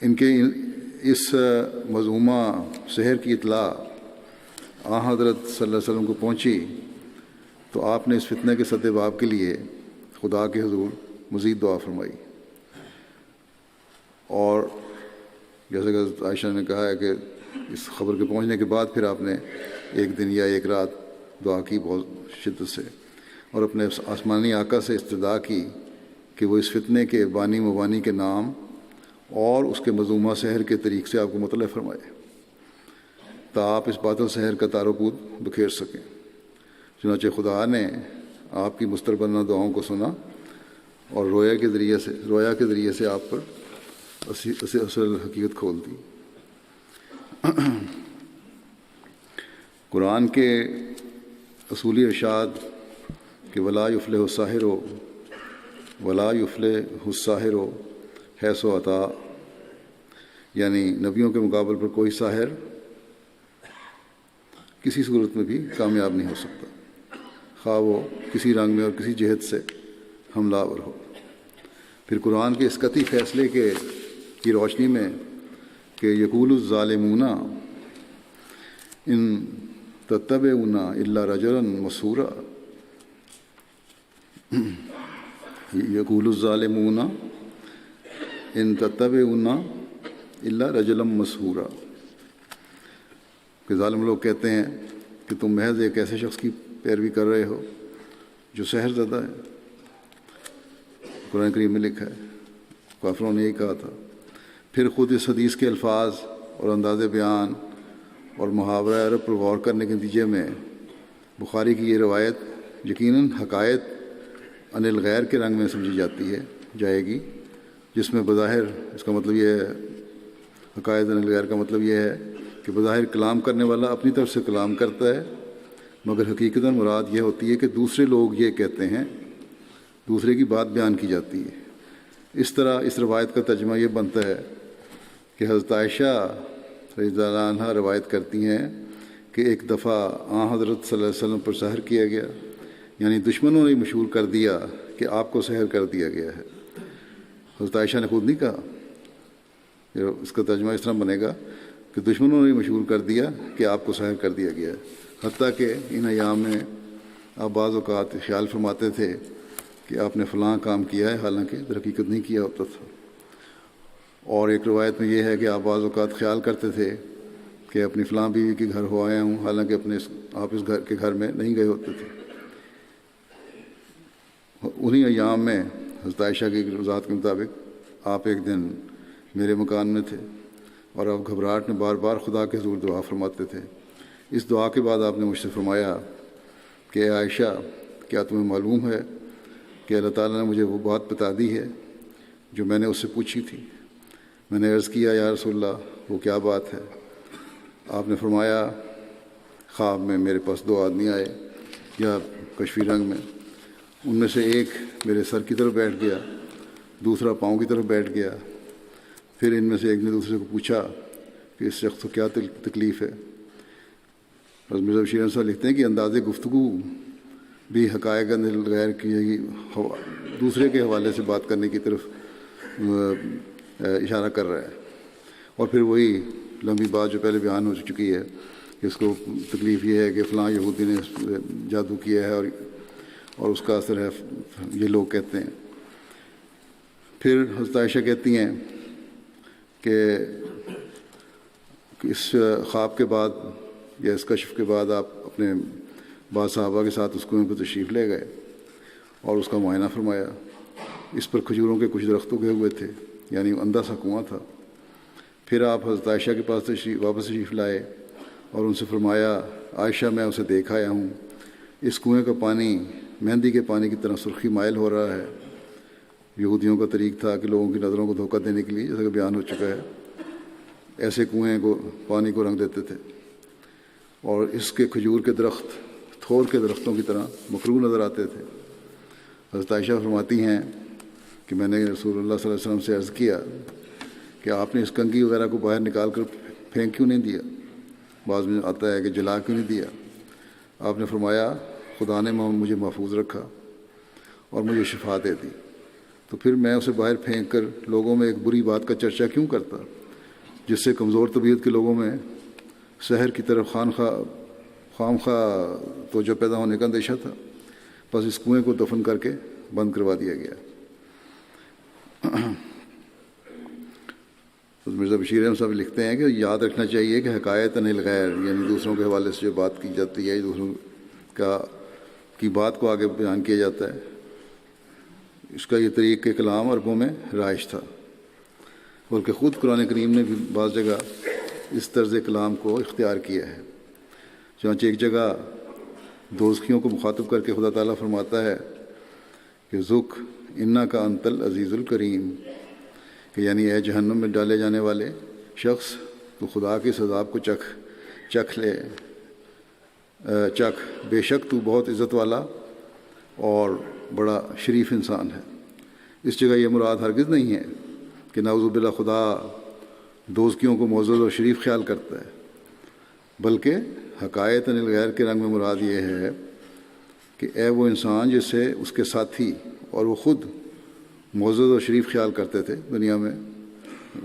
ان کے اس مذمومہ سحر کی اطلاع آن حضرت صلی اللہ علیہ وسلم کو پہنچی تو آپ نے اس فتنہ کے سد باب کے لیے خدا کے حضور مزید دعا فرمائی، اور جیسا کہ حضرت عائشہ نے کہا ہے کہ اس خبر کے پہنچنے کے بعد پھر آپ نے 1 دن یا 1 رات دعا کی بہت شدت سے، اور اپنے آسمانی آقا سے استدعا کی کہ وہ اس فتنے کے بانی مبانی کے نام اور اس کے مذمومہ سحر کے طریق سے آپ کو مطلع فرمائے تا آپ اس باطل سحر کا تار و پود بکھیر سکیں۔ چنانچہ خدا نے آپ کی مستربنہ دعاؤں کو سنا اور رویا کے ذریعے سے آپ پر اصل حقیقت کھول دی۔ قرآن کے اصولی ارشاد کہ ولا یفلح الساحر ولا یفلح الساحر حیث عطا، یعنی نبیوں کے مقابل پر کوئی ساحر کسی صورت میں بھی کامیاب نہیں ہو سکتا، خواہ وہ کسی رنگ میں اور کسی جہت سے حملہ آور ہو۔ پھر قرآن کے اس قطعی فیصلے کی روشنی میں کہ یقول الظالمون ان تتبعون الا رجلا مسحورا، یقول الظالمون ان تتبعون الا رجلا مسحورا، کہ ظالم لوگ کہتے ہیں کہ تم محض ایک ایسے شخص کی پیروی کر رہے ہو جو سحر زدہ ہے۔ قرآن کریم میں لکھا ہے، کافروں نے یہی کہا تھا۔ پھر خود اس حدیث کے الفاظ اور انداز بیان اور محاورہ عرب پر غور کرنے کے نتیجے میں بخاری کی یہ روایت یقیناً حقائق عن الغیر کے رنگ میں سمجھی جائے گی، جس میں بظاہر اس کا مطلب یہ ہے، حقائق عن الغیر کا مطلب یہ ہے کہ بظاہر کلام کرنے والا اپنی طرف سے کلام کرتا ہے، مگر حقیقتاً مراد یہ ہوتی ہے کہ دوسرے لوگ یہ کہتے ہیں، دوسرے کی بات بیان کی جاتی ہے۔ اس طرح اس روایت کا ترجمہ یہ بنتا ہے کہ حضرت عائشہ رضی اللہ عنہا روایت کرتی ہیں کہ ایک دفعہ حضرت صلی اللہ علیہ وسلم پر سحر کیا گیا، یعنی دشمنوں نے مشہور کر دیا کہ آپ کو سحر کر دیا گیا ہے۔ حضرت عائشہ نے خود نہیں کہا، اس کا ترجمہ اس طرح بنے گا کہ دشمنوں نے مشہور کر دیا کہ آپ کو سحر کر دیا گیا ہے۔ حتیٰ کہ ان ایام میں آپ بعض اوقات خیال فرماتے تھے کہ آپ نے فلاں کام کیا ہے، حالانکہ در حقیقت نہیں کیا ہوتا تھا۔ اور ایک روایت میں یہ ہے کہ آپ بعض اوقات خیال کرتے تھے کہ اپنی فلاں بیوی کے گھر ہو آیا ہوں، حالانکہ آپ اس گھر کے گھر میں نہیں گئے ہوتے تھے۔ انہی ایام میں حضرت عائشہ کی وضاحت کے مطابق آپ ایک دن میرے مکان میں تھے اور آپ گھبراہٹ میں بار بار خدا کے حضور دعا فرماتے تھے۔ اس دعا کے بعد آپ نے مجھ سے فرمایا کہ اے عائشہ، کیا تمہیں معلوم ہے کہ اللہ تعالیٰ نے مجھے وہ بات بتا دی ہے جو میں نے اس سے پوچھی تھی؟ میں نے عرض کیا یا رسول اللہ وہ کیا بات ہے؟ آپ نے فرمایا خواب میں میرے پاس دو آدمی آئے یا کشفی رنگ میں، ان میں سے ایک میرے سر کی طرف بیٹھ گیا، دوسرا پاؤں کی طرف بیٹھ گیا۔ پھر ان میں سے ایک نے دوسرے کو پوچھا کہ اس شخص کو کیا تکلیف ہے۔ حضرت مرزا بشیر احمد صاحب لکھتے ہیں کہ انداز گفتگو بھی حقائق غیر کی دوسرے کے حوالے سے بات کرنے کی طرف اشارہ کر رہا ہے، اور پھر وہی لمبی بات جو پہلے بیان ہو چکی ہے کہ اس کو تکلیف یہ ہے کہ فلاں یہودی نے جادو کیا ہے اور اس کا اثر ہے، یہ لوگ کہتے ہیں۔ پھر حضرت عائشہ کہتی ہیں کہ اس خواب کے بعد یا اس کشف کے بعد آپ اپنے بعض صحابہ کے ساتھ اس کنویں پر تشریف لے گئے اور اس کا معائنہ فرمایا۔ اس پر کھجوروں کے کچھ درخت اگے ہوئے تھے، یعنی اندھا سا کنواں تھا۔ پھر آپ حضرت عائشہ کے پاس واپس تشریف لائے اور ان سے فرمایا عائشہ میں اسے دیکھ آیا ہوں، اس کنویں کا پانی مہندی کے پانی کی طرح سرخی مائل ہو رہا ہے۔ یہودیوں کا طریق تھا کہ لوگوں کی نظروں کو دھوکہ دینے کے لیے، جیسا کہ بیان ہو چکا ہے، ایسے کنویں کو پانی کو رنگ دیتے تھے، اور اس کے کھجور کے درخت تھور کے درختوں کی طرح مکروہ نظر آتے تھے۔ حضرت عائشہ فرماتی ہیں کہ میں نے رسول اللہ صلی اللہ علیہ وسلم سے عرض کیا کہ آپ نے اس کنگھی وغیرہ کو باہر نکال کر پھینک کیوں نہیں دیا؟ بعض میں آتا ہے کہ جلا کیوں نہیں دیا؟ آپ نے فرمایا خدا نے مجھے محفوظ رکھا اور مجھے شفا دے دی، تو پھر میں اسے باہر پھینک کر لوگوں میں ایک بری بات کا چرچا کیوں کرتا، جس سے کمزور طبیعت کے لوگوں میں سحر کی طرف خام خواہ توجہ پیدا ہونے کا اندیشہ تھا۔ بس اس کنویں کو دفن کر کے بند کروا دیا گیا۔ مرزا بشیر احمد صاحب لکھتے ہیں کہ یاد رکھنا چاہیے کہ حقائق عن الغیر، یعنی دوسروں کے حوالے سے جو بات کی جاتی ہے، دوسروں کی بات کو آگے بیان کیا جاتا ہے، اس کا یہ طریق کلام عربوں میں رائج تھا، بلکہ خود قرآن کریم نے بھی بعض جگہ اس طرز کلام کو اختیار کیا ہے۔ چنانچہ ایک جگہ دوزخیوں کو مخاطب کر کے خدا تعالیٰ فرماتا ہے کہ ذک انا کا انتل عزیز الکریم، کہ یعنی اے جہنم میں ڈالے جانے والے شخص، تو خدا کے اس عذاب کو چکھ لے، بے شک تو بہت عزت والا اور بڑا شریف انسان ہے۔ اس جگہ یہ مراد ہرگز نہیں ہے کہ نعوذ باللہ خدا دوزکیوں کو معزز اور شریف خیال کرتا ہے، بلکہ حکایت عن الغیر کے رنگ میں مراد یہ ہے کہ اے وہ انسان جس سے اس کے ساتھی اور وہ خود معزز اور شریف خیال کرتے تھے، دنیا میں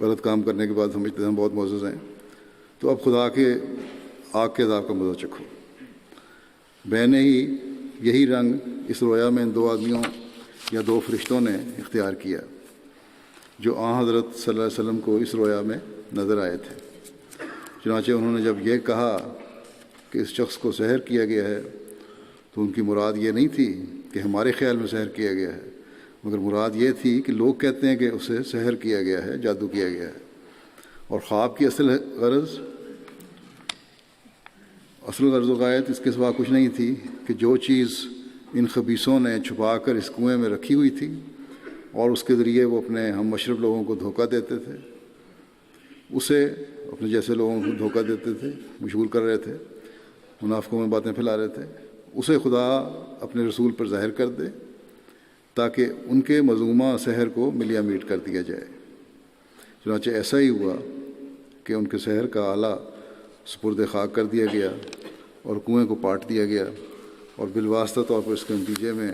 غلط کام کرنے کے بعد سمجھتے تھے ہم بہت معزز ہیں، تو اب خدا کے آگ کے عذاب کا مزہ چکھو۔ بہنے ہی یہی رنگ اس رویا میں ان دو آدمیوں یا دو فرشتوں نے اختیار کیا جو حضرت صلی اللہ علیہ وسلم کو اس رویا میں نظر آئے تھے۔ چنانچہ انہوں نے جب یہ کہا کہ اس شخص کو سحر کیا گیا ہے، تو ان کی مراد یہ نہیں تھی کہ ہمارے خیال میں سحر کیا گیا ہے، مگر مراد یہ تھی کہ لوگ کہتے ہیں کہ اسے سحر کیا گیا ہے، جادو کیا گیا ہے۔ اور خواب کی اصل غرض و غایت اس کے سوا کچھ نہیں تھی کہ جو چیز ان خبیثوں نے چھپا کر اس کنویں میں رکھی ہوئی تھی اور اس کے ذریعے وہ اپنے ہم مشرب لوگوں کو دھوکہ دیتے تھے، اسے اپنے جیسے لوگوں کو دھوکہ دیتے تھے، مشغول کر رہے تھے، منافقوں میں باتیں پھیلا رہے تھے، اسے خدا اپنے رسول پر ظاہر کر دے تاکہ ان کے مذمومہ سحر کو ملیا میٹ کر دیا جائے۔ چنانچہ ایسا ہی ہوا کہ ان کے سحر کا آلہ سپرد خاک کر دیا گیا اور کنویں کو پاٹ دیا گیا، اور بالواسطہ طور پر اس کے نتیجے میں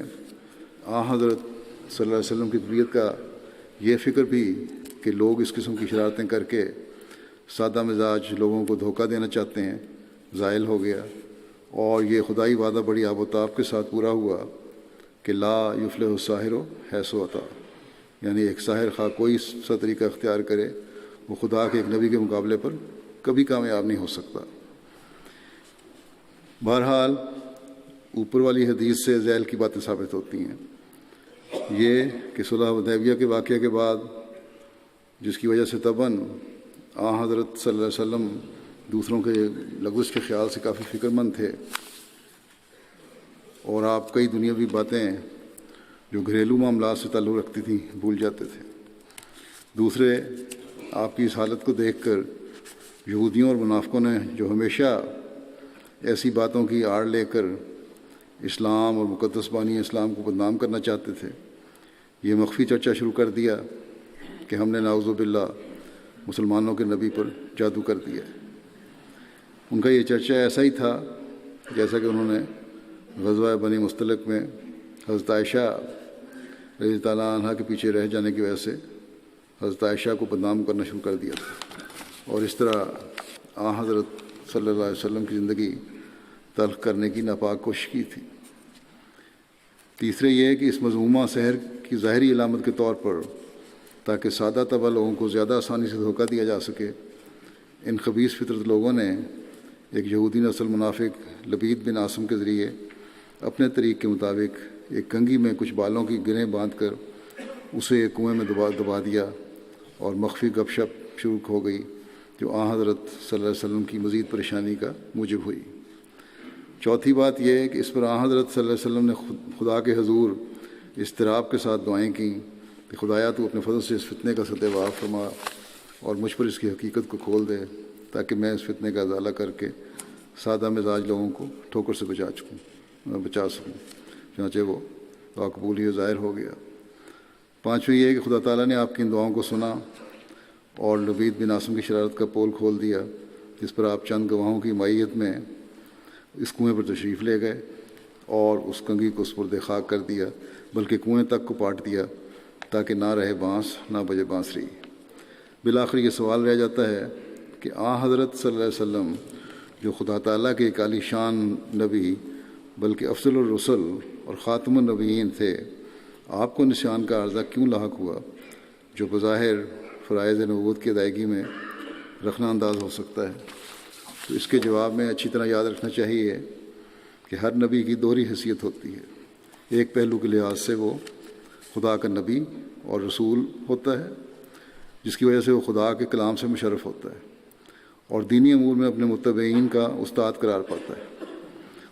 حضرت صلی اللہ علیہ وسلم کی طبیعت کا یہ فکر بھی کہ لوگ اس قسم کی شرارتیں کر کے سادہ مزاج لوگوں کو دھوکہ دینا چاہتے ہیں زائل ہو گیا، اور یہ خدائی وعدہ بڑی آب و تاب کے ساتھ پورا ہوا کہ لا یفلح الساحر حیث اتی، یعنی ایک ساحر خواہ کوئی سا طریقہ اختیار کرے وہ خدا کے ایک نبی کے مقابلے پر کبھی کامیاب نہیں ہو سکتا۔ بہرحال اوپر والی حدیث سے ذیل کی باتیں ثابت ہوتی ہیں، یہ کہ صلح حدیبیہ کے واقعے کے بعد جس کی وجہ سے طبعاً حضرت صلی اللہ علیہ وسلم دوسروں کے لغزش کے خیال سے کافی فکر مند تھے، اور آپ کئی دنیاوی باتیں جو گھریلو معاملات سے تعلق رکھتی تھیں بھول جاتے تھے۔ دوسرے، آپ کی اس حالت کو دیکھ کر یہودیوں اور منافقوں نے جو ہمیشہ ایسی باتوں کی آڑ لے کر اسلام اور مقدس بانی اسلام کو بدنام کرنا چاہتے تھے، یہ مخفی چرچا شروع کر دیا کہ ہم نے نعوذ باللہ مسلمانوں کے نبی پر جادو کر دیا۔ ان کا یہ چرچا ایسا ہی تھا جیسا کہ انہوں نے غزوہ بنی مستلق میں حضرت عائشہ رضی تعالیٰ عنہ کے پیچھے رہ جانے کی وجہ سے حضرت عائشہ کو بدنام کرنا شروع کر دیا تھا، اور اس طرح حضرت صلی اللہ علیہ وسلم کی زندگی تلخ کرنے کی ناپاک کوشش کی تھی۔ تیسرے یہ کہ اس مذمومہ سحر کی ظاہری علامت کے طور پر تاکہ سادہ طبع لوگوں کو زیادہ آسانی سے دھوکہ دیا جا سکے، ان خبیث فطرت لوگوں نے ایک یہودی نسل منافق لبید بن عاصم کے ذریعے اپنے طریق کے مطابق ایک کنگھی میں کچھ بالوں کی گرہیں باندھ کر اسے ایک کنویں میں دبا دیا، اور مخفی گپ شپ شروع ہو گئی جو حضرت صلی اللہ علیہ وسلم کی مزید پریشانی کا موجب ہوئی۔ چوتھی بات یہ ہے کہ اس پر حضرت صلی اللہ علیہ وسلم نے خدا کے حضور اضطراب کے ساتھ دعائیں کیں کہ خدایا تو اپنے فضل سے اس فتنے کا سد واف فرما اور مجھ پر اس کی حقیقت کو کھول دے تاکہ میں اس فتنے کا ازالہ کر کے سادہ مزاج لوگوں کو ٹھوکر سے بچا سکوں۔ چنانچہ وہ دعا قبول ہی ظاہر ہو گیا۔ پانچویں یہ ہے کہ خدا تعالیٰ نے آپ کی ان دعاؤں کو سنا اور لبید بن عاصم کی شرارت کا پول کھول دیا، جس پر آپ چند گواہوں کی معیت میں اس کنویں پر تشریف لے گئے اور اس کنگھی کو سپرد خاک کر دیا، بلکہ کنویں تک کو پاٹ دیا تاکہ نہ رہے بانس نہ بجے بانسری۔ بالآخر یہ سوال رہ جاتا ہے کہ حضرت صلی اللہ علیہ وسلم جو خدا تعالیٰ کے ایک عالی شان نبی بلکہ افضل الرسل اور خاتم النبیین تھے، آپ کو نشان کا عرضہ کیوں لاحق ہوا جو بظاہر فرائض نبوت کی ادائیگی میں رخنہ انداز ہو سکتا ہے؟ تو اس کے جواب میں اچھی طرح یاد رکھنا چاہیے کہ ہر نبی کی دوہری حیثیت ہوتی ہے۔ ایک پہلو کے لحاظ سے وہ خدا کا نبی اور رسول ہوتا ہے، جس کی وجہ سے وہ خدا کے کلام سے مشرف ہوتا ہے اور دینی امور میں اپنے متبعین کا استاد قرار پاتا ہے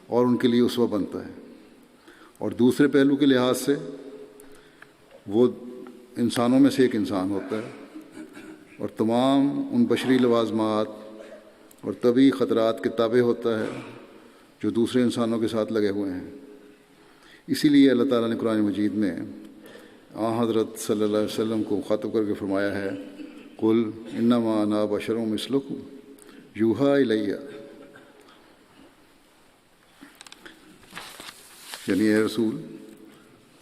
اور ان کے لیے اسوہ بنتا ہے، اور دوسرے پہلو کے لحاظ سے وہ انسانوں میں سے ایک انسان ہوتا ہے اور تمام ان بشری لوازمات اور طبعی خطرات کے تابع ہوتا ہے جو دوسرے انسانوں کے ساتھ لگے ہوئے ہیں۔ اسی لیے اللہ تعالیٰ نے قرآن مجید میں حضرت صلی اللہ علیہ وسلم کو مخاطب کر کے فرمایا ہے، قل انما انا بشر مثلکم یوحی الیہ، یعنی اے رسول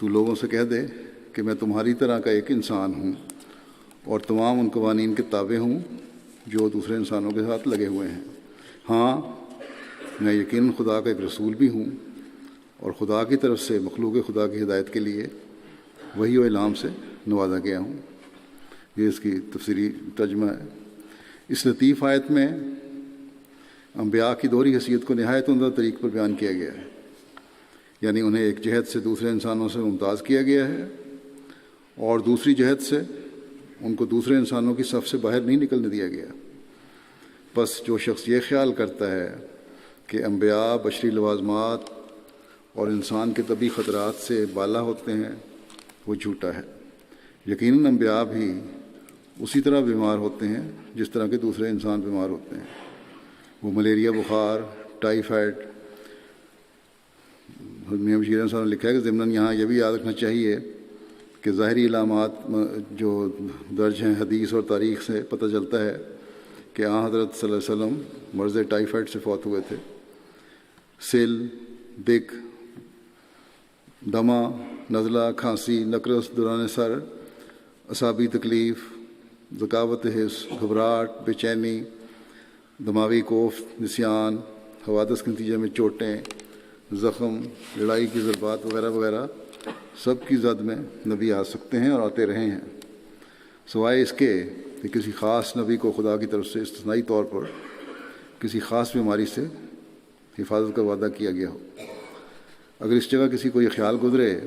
تو لوگوں سے کہہ دے کہ میں تمہاری طرح کا ایک انسان ہوں اور تمام ان قوانین کے تابع ہوں جو دوسرے انسانوں کے ساتھ لگے ہوئے ہیں۔ ہاں میں یقیناً خدا کا ایک رسول بھی ہوں اور خدا کی طرف سے مخلوق خدا کی ہدایت کے لیے وحی و الہام سے نوازا گیا ہوں۔ یہ اس کی تفسیری ترجمہ ہے۔ اس لطیف آیت میں انبیاء کی دوہری حیثیت کو نہایت عمدہ طریق پر بیان کیا گیا ہے، یعنی انہیں ایک جہت سے دوسرے انسانوں سے ممتاز کیا گیا ہے اور دوسری جہت سے ان کو دوسرے انسانوں کی صف سے باہر نہیں نکلنے دیا گیا۔ بس جو شخص یہ خیال کرتا ہے کہ انبیاء بشری لوازمات اور انسان کے طبعی خطرات سے بالا ہوتے ہیں وہ جھوٹا ہے۔ یقیناً انبیاء بھی اسی طرح بیمار ہوتے ہیں جس طرح کے دوسرے انسان بیمار ہوتے ہیں۔ وہ ملیریا، بخار، ٹائیفائڈ۔ میاں بشیر صاحب نے لکھا ہے کہ ضمناً یہاں یہ بھی یاد رکھنا چاہیے کہ ظاہری علامات جو درج ہیں حدیث اور تاریخ سے پتہ چلتا ہے کہ حضرت صلی اللہ علیہ وسلم مرض ٹائیفائڈ سے فوت ہوئے تھے۔ سل، دق، دمہ، نزلہ، کھانسی، نقرس دوران سر، اعصابی تکلیف، ذکاوت حس، گھبراہٹ، بے چینی، دماغی کوفت، نسیان، حوادث کے نتیجے میں چوٹیں، زخم، لڑائی کی ضربات وغیرہ وغیرہ سب کی زد میں نبی آ سکتے ہیں اور آتے رہے ہیں، سوائے اس کے کہ کسی خاص نبی کو خدا کی طرف سے استثنائی طور پر کسی خاص بیماری سے حفاظت کا وعدہ کیا گیا ہو۔ اگر اس جگہ کسی کو یہ خیال گزرے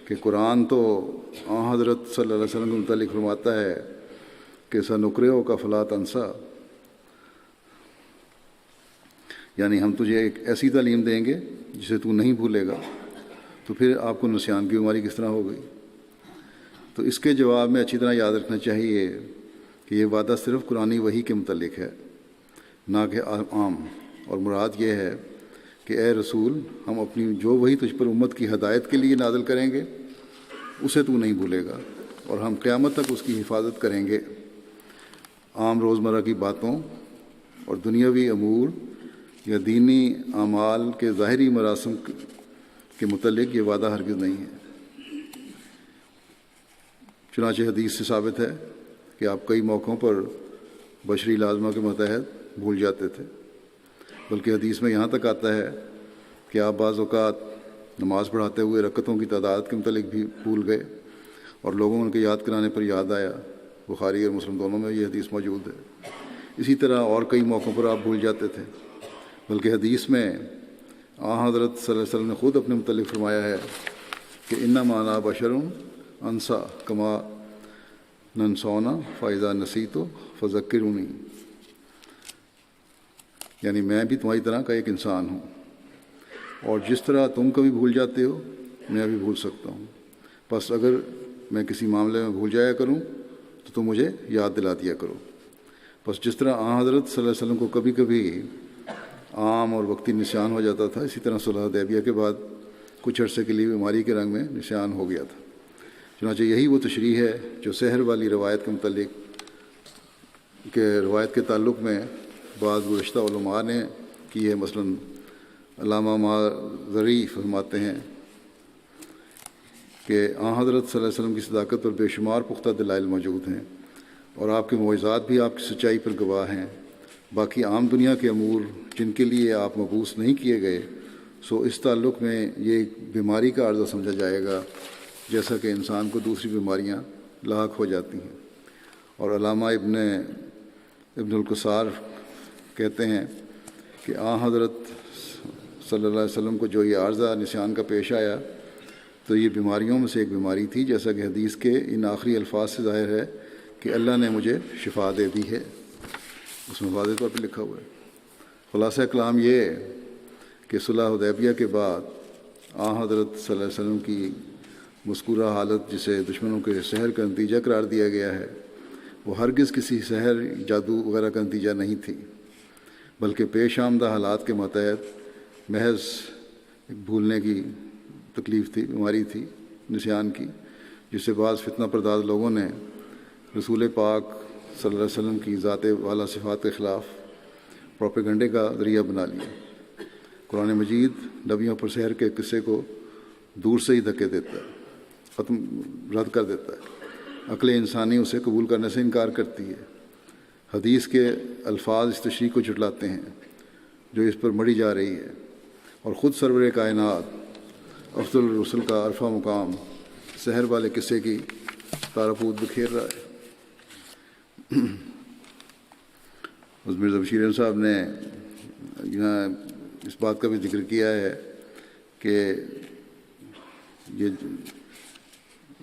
کہ قرآن تو حضرت صلی اللہ علیہ وسلم کے متعلق فرماتا ہے کہ سنقرئک کا فلا تنسیٰ، یعنی ہم تجھے ایک ایسی تعلیم دیں گے جسے تو نہیں بھولے گا، تو پھر آپ کو نسیان کی بیماری کس طرح ہو گئی؟ تو اس کے جواب میں اچھی طرح یاد رکھنا چاہیے کہ یہ وعدہ صرف قرآنی وحی کے متعلق ہے، نہ کہ عام، اور مراد یہ ہے کہ اے رسول ہم اپنی جو وحی تجھ پر امت کی ہدایت کے لیے نازل کریں گے اسے تو نہیں بھولے گا اور ہم قیامت تک اس کی حفاظت کریں گے۔ عام روزمرہ کی باتوں اور دنیاوی امور یا دینی اعمال کے ظاہری مراسم کے متعلق یہ وعدہ ہرگز نہیں ہے۔ چنانچہ حدیث سے ثابت ہے کہ آپ کئی موقعوں پر بشری لازمہ کے متحد بھول جاتے تھے، بلکہ حدیث میں یہاں تک آتا ہے کہ آپ بعض اوقات نماز پڑھاتے ہوئے رکعتوں کی تعداد کے متعلق بھی بھول گئے اور لوگوں ان کے یاد کرانے پر یاد آیا۔ بخاری اور مسلم دونوں میں یہ حدیث موجود ہے۔ اسی طرح اور کئی موقعوں پر آپ بھول جاتے تھے، بلکہ حدیث میں حضرت صلی اللہ علیہ وسلم نے خود اپنے متعلق فرمایا ہے کہ انما انا بشر انسا کما ننسونا فاذا نسیت فذکرونی، یعنی میں بھی تمہاری طرح کا ایک انسان ہوں اور جس طرح تم کبھی بھول جاتے ہو میں بھی بھول سکتا ہوں، بس اگر میں کسی معاملے میں بھول جایا کروں تو تم مجھے یاد دلا دیا کرو۔ بس جس طرح حضرت صلی اللہ علیہ وسلم کو کبھی کبھی عام اور وقتی نشان ہو جاتا تھا، اسی طرح صلح حدیبیہ کے بعد کچھ عرصے کے لیے بیماری کے رنگ میں نشان ہو گیا تھا۔ چنانچہ یہی وہ تشریح ہے جو سحر والی روایت کے متعلق روایت کے تعلق میں بعض گزشتہ علماء نے کی ہے۔ مثلاً علامہ مازری فرماتے ہیں کہ حضرت صلی اللہ علیہ وسلم کی صداقت پر بے شمار پختہ دلائل موجود ہیں اور آپ کے معجزات بھی آپ کی سچائی پر گواہ ہیں۔ باقی عام دنیا کے امور جن کے لیے آپ مبعوث نہیں کیے گئے، سو اس تعلق میں یہ ایک بیماری کا عرضہ سمجھا جائے گا، جیسا کہ انسان کو دوسری بیماریاں لاحق ہو جاتی ہیں۔ اور علامہ ابن القصار کہتے ہیں کہ حضرت صلی اللہ علیہ وسلم کو جو یہ عارضہ نشان کا پیش آیا تو یہ بیماریوں میں سے ایک بیماری تھی، جیسا کہ حدیث کے ان آخری الفاظ سے ظاہر ہے کہ اللہ نے مجھے شفا دے دی ہے، اس میں واضح طور پہ لکھا ہوا ہے۔ خلاصہ کلام یہ ہے کہ صلح حدیبیہ کے بعد حضرت صلی اللہ علیہ وسلم کی مذکورہ حالت، جسے دشمنوں کے سحر کا نتیجہ قرار دیا گیا ہے، وہ ہرگز کسی سحر جادو وغیرہ کا نتیجہ نہیں تھی، بلکہ پیش آمدہ حالات کے ماتحت محض ایک بھولنے کی تکلیف تھی، بیماری تھی نسیان کی، جسے بعض فتنہ پرداز لوگوں نے رسول پاک صلی اللہ علیہ وسلم کی ذات والا صفات کے خلاف پروپیگنڈے کا ذریعہ بنا لیا۔ قرآن مجید نبیوں پر سحر کے قصے کو دور سے ہی دھکے دیتا ہے، رد کر دیتا ہے۔ عقل انسانی اسے قبول کرنے سے انکار کرتی ہے۔ حدیث کے الفاظ اس تشریح کو جھٹلاتے ہیں جو اس پر مڑی جا رہی ہے، اور خود سرور کائنات افضل الرسل کا عرفہ مقام سحر والے قصے کی تارپود بکھیر رہا ہے۔ حضرت مرزا بشیر احمد صاحب نے یہاں اس بات کا بھی ذکر کیا ہے کہ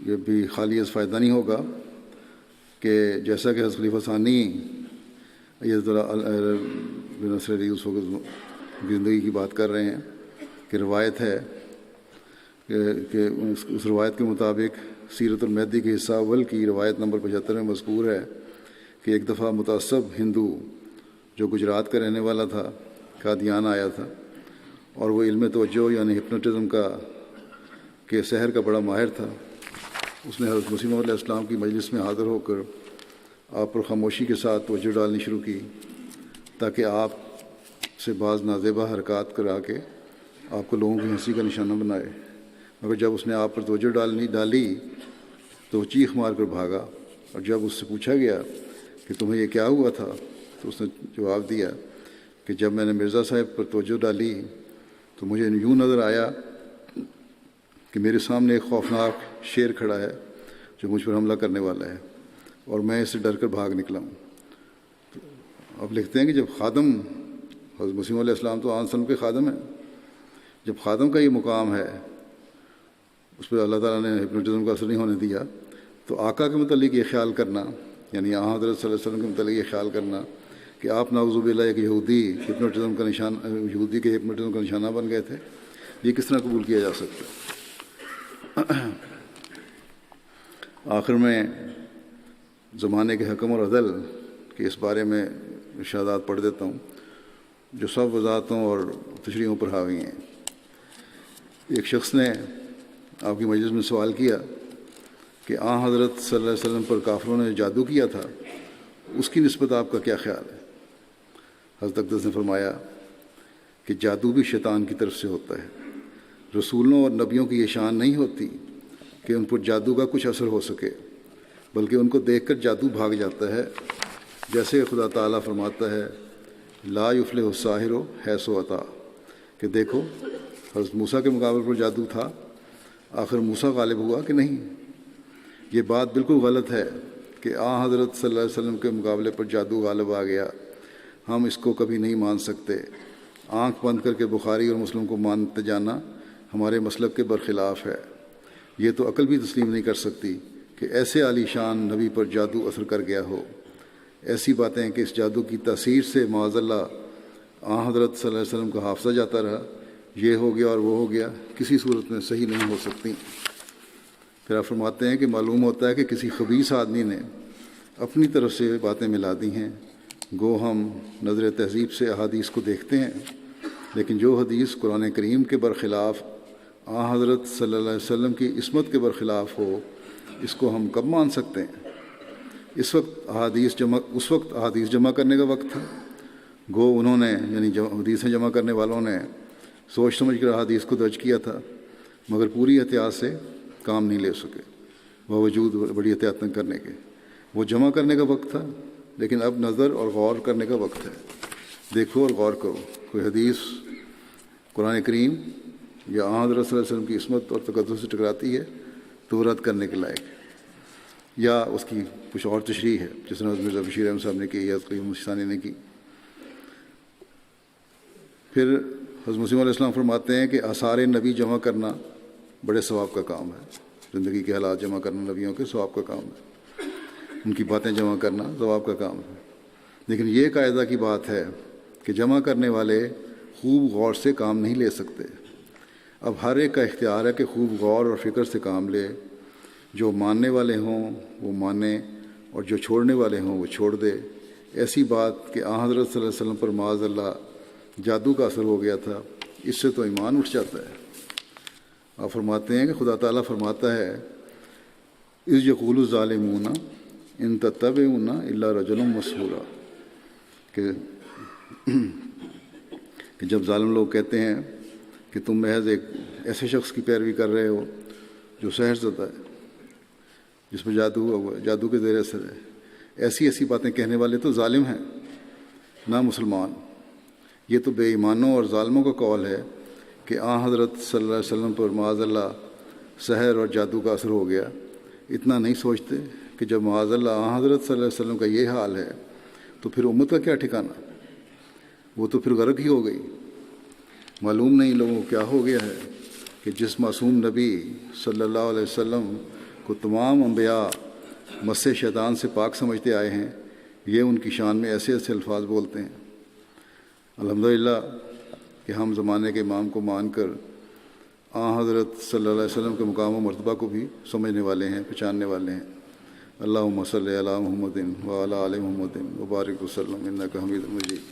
یہ بھی خالی از فائدہ نہیں ہوگا کہ جیسا کہ حضرت خلیفہ ثانی بن نصر علی اس وقت زندگی کی بات کر رہے ہیں کہ روایت ہے کہ اس روایت کے مطابق سیرت المہدی کے حصہ اول کی روایت نمبر 75 میں مذکور ہے کہ ایک دفعہ متعصب ہندو جو گجرات کا رہنے والا تھا قادیان آیا تھا، اور وہ علم توجہ یعنی ہپنوٹزم کا کہ سحر کا بڑا ماہر تھا۔ اس نے حضرت مسیح موعود علیہ السلام کی مجلس میں حاضر ہو کر آپ پر خاموشی کے ساتھ توجہ ڈالنی شروع کی تاکہ آپ سے بعض نازیبا حرکات کرا کے آپ کو لوگوں کی ہنسی کا نشانہ بنائے، مگر جب اس نے آپ پر توجہ ڈالی تو وہ چیخ مار کر بھاگا، اور جب اس سے پوچھا گیا کہ تمہیں یہ کیا ہوا تھا تو اس نے جواب دیا کہ جب میں نے مرزا صاحب پر توجہ ڈالی تو مجھے یوں نظر آیا کہ میرے سامنے ایک خوفناک شیر کھڑا ہے جو مجھ پر حملہ کرنے والا ہے، اور میں اس سے ڈر کر بھاگ نکلا ہوں۔ اب لکھتے ہیں کہ جب خادم حضرت مسیح علیہ السلام تو آن سلم کے خادم ہیں، جب خادم کا یہ مقام ہے اس پر اللہ تعالیٰ نے ہپنوٹزم کا اثر نہیں ہونے دیا، تو آقا کے متعلق یہ خیال کرنا، یعنی آن حضرت صلی اللہ علیہ وسلم کے متعلق یہ خیال کرنا کہ آپ نعوذ باللہ ایک یہودی کے ہپنوٹزم کا نشانہ بن گئے تھے، یہ کس طرح قبول کیا جا سکتا ہے؟ آخر میں زمانے کے حکم اور عدل کے اس بارے میں ارشادات پڑھ دیتا ہوں جو سب وضاحتوں اور تشریحوں پر حاوی ہیں۔ ایک شخص نے آپ کی مجلس میں سوال کیا کہ آن حضرت صلی اللہ علیہ وسلم پر کافروں نے جادو کیا تھا، اس کی نسبت آپ کا کیا خیال ہے؟ حضرت اقدس نے فرمایا کہ جادو بھی شیطان کی طرف سے ہوتا ہے۔ رسولوں اور نبیوں کی یہ شان نہیں ہوتی کہ ان پر جادو کا کچھ اثر ہو سکے، بلکہ ان کو دیکھ کر جادو بھاگ جاتا ہے، جیسے خدا تعالیٰ فرماتا ہے لا یفلح الساحر حیث اتی، کہ دیکھو حضرت موسیٰ کے مقابلے پر جادو تھا، آخر موسیٰ غالب ہوا کہ نہیں؟ یہ بات بالکل غلط ہے کہ آن حضرت صلی اللہ علیہ وسلم کے مقابلے پر جادو غالب آ گیا، ہم اس کو کبھی نہیں مان سکتے۔ آنکھ بند کر کے بخاری اور مسلم کو مانتے جانا ہمارے مسلک کے برخلاف ہے۔ یہ تو عقل بھی تسلیم نہیں کر سکتی کہ ایسے عالی شان نبی پر جادو اثر کر گیا ہو۔ ایسی باتیں کہ اس جادو کی تاثیر سے معاذ اللہ آن حضرت صلی اللہ علیہ وسلم کا حافظہ جاتا رہا، یہ ہو گیا اور وہ ہو گیا، کسی صورت میں صحیح نہیں ہو سکتی۔ پھر آپ فرماتے ہیں کہ معلوم ہوتا ہے کہ کسی خبیث آدمی نے اپنی طرف سے باتیں ملا دی ہیں، گو ہم نظر تہذیب سے احادیث کو دیکھتے ہیں، لیکن جو حدیث قرآن کریم کے برخلاف آن حضرت صلی اللہ علیہ وسلم کی عصمت کے برخلاف ہو، اس کو ہم کب مان سکتے ہیں؟ اس وقت احادیث جمع کرنے کا وقت تھا، گو انہوں نے یعنی حدیثیں جمع کرنے والوں نے سوچ سمجھ کر احادیث کو درج کیا تھا، مگر پوری احتیاط سے کام نہیں لے سکے، باوجود بڑی احتیاط کرنے کے۔ وہ جمع کرنے کا وقت تھا، لیکن اب نظر اور غور کرنے کا وقت ہے۔ دیکھو اور غور کرو، کوئی حدیث قرآن کریم یا آن حضرت صلی اللہ علیہ وسلم کی عصمت اور تقدس سے ٹکراتی ہے تو وہ رد کرنے کے لائق ہے، یا اس کی کچھ اور تشریح ہے، جس طرح حضرت مرزا بشیر احمد صاحب نے کی یا خلیفہ مسیح ثانی نے کی۔ پھر حضرت مسیح علیہ السلام فرماتے ہیں کہ آثار نبی جمع کرنا بڑے ثواب کا کام ہے، زندگی کے حالات جمع کرنا نبیوں کے ثواب کا کام ہے، ان کی باتیں جمع کرنا ثواب کا کام ہے۔ لیکن یہ قاعدہ کی بات ہے کہ جمع کرنے والے خوب غور سے کام نہیں لے سکتے۔ اب ہر ایک کا اختیار ہے کہ خوب غور اور فکر سے کام لے، جو ماننے والے ہوں وہ مانیں اور جو چھوڑنے والے ہوں وہ چھوڑ دے۔ ایسی بات کہ آن حضرت صلی اللہ علیہ وسلم پر معاذ اللہ جادو کا اثر ہو گیا تھا، اس سے تو ایمان اٹھ جاتا ہے۔ آپ فرماتے ہیں کہ خدا تعالیٰ فرماتا ہے اذ یقول الظالمون ان تتبعون الا رجلا مسحورا، کہ جب ظالم لوگ کہتے ہیں کہ تم محض ایک ایسے شخص کی پیروی کر رہے ہو جو سحر زدہ ہے، جس میں جادو ہوا ہوا ہے، جادو کے زیر اثر ہے۔ ایسی باتیں کہنے والے تو ظالم ہیں نہ مسلمان۔ یہ تو بے ایمانوں اور ظالموں کا قول ہے کہ آن حضرت صلی اللہ علیہ وسلم پر معاذ اللہ سحر اور جادو کا اثر ہو گیا۔ اتنا نہیں سوچتے کہ جب معاذ اللہ آن حضرت صلی اللہ علیہ وسلم کا یہ حال ہے تو پھر امت کا کیا ٹھکانہ؟ وہ تو پھر غرق ہی ہو گئی۔ معلوم نہیں لوگوں کو کیا ہو گیا ہے کہ جس معصوم نبی صلی اللہ علیہ وسلم کو تمام انبیاء مس شیطان سے پاک سمجھتے آئے ہیں، یہ ان کی شان میں ایسے الفاظ بولتے ہیں۔ الحمدللہ کہ ہم زمانے کے امام کو مان کر آن حضرت صلی اللہ علیہ وسلم کے مقام و مرتبہ کو بھی سمجھنے والے ہیں، پہچاننے والے ہیں۔ اللہم صلی علی محمد وعلی آل محمد وبارک وسلم انک حمید مجید۔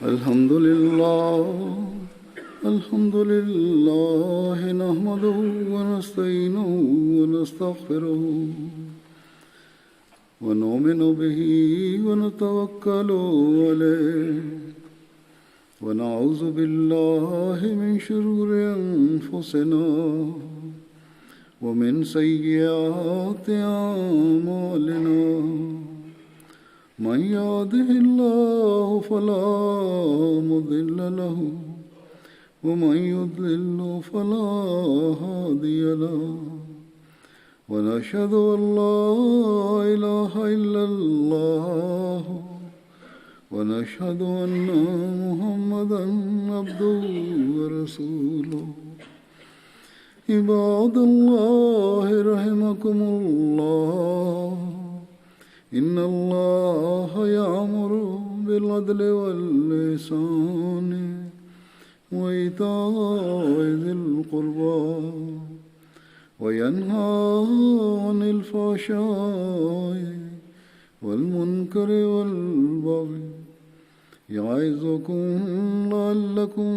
الحمد للہ نحمده ونستعینه ونستغفره ونؤمن به ونتوکل علیہ ونعوذ باللہ من شرور انفسنا ومن سیئات اعمالنا من يهده الله فلا مضل له ومن يضلل فلا هادي له ونشهد أن لا إله إلا الله ونشهد أن محمدا عبده ورسوله عباد الله رحمكم الله إن الله يأمر بالعدل والإحسان وإيتاء ذي القربى وينهى عن الفحشاء والمنكر والبغي يعظكم لعلكم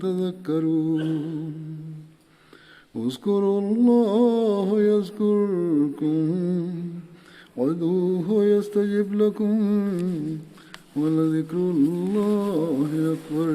تذكرون اذكروا الله يذكركم وادعوه يستجب لكم ولذكر الله أكبر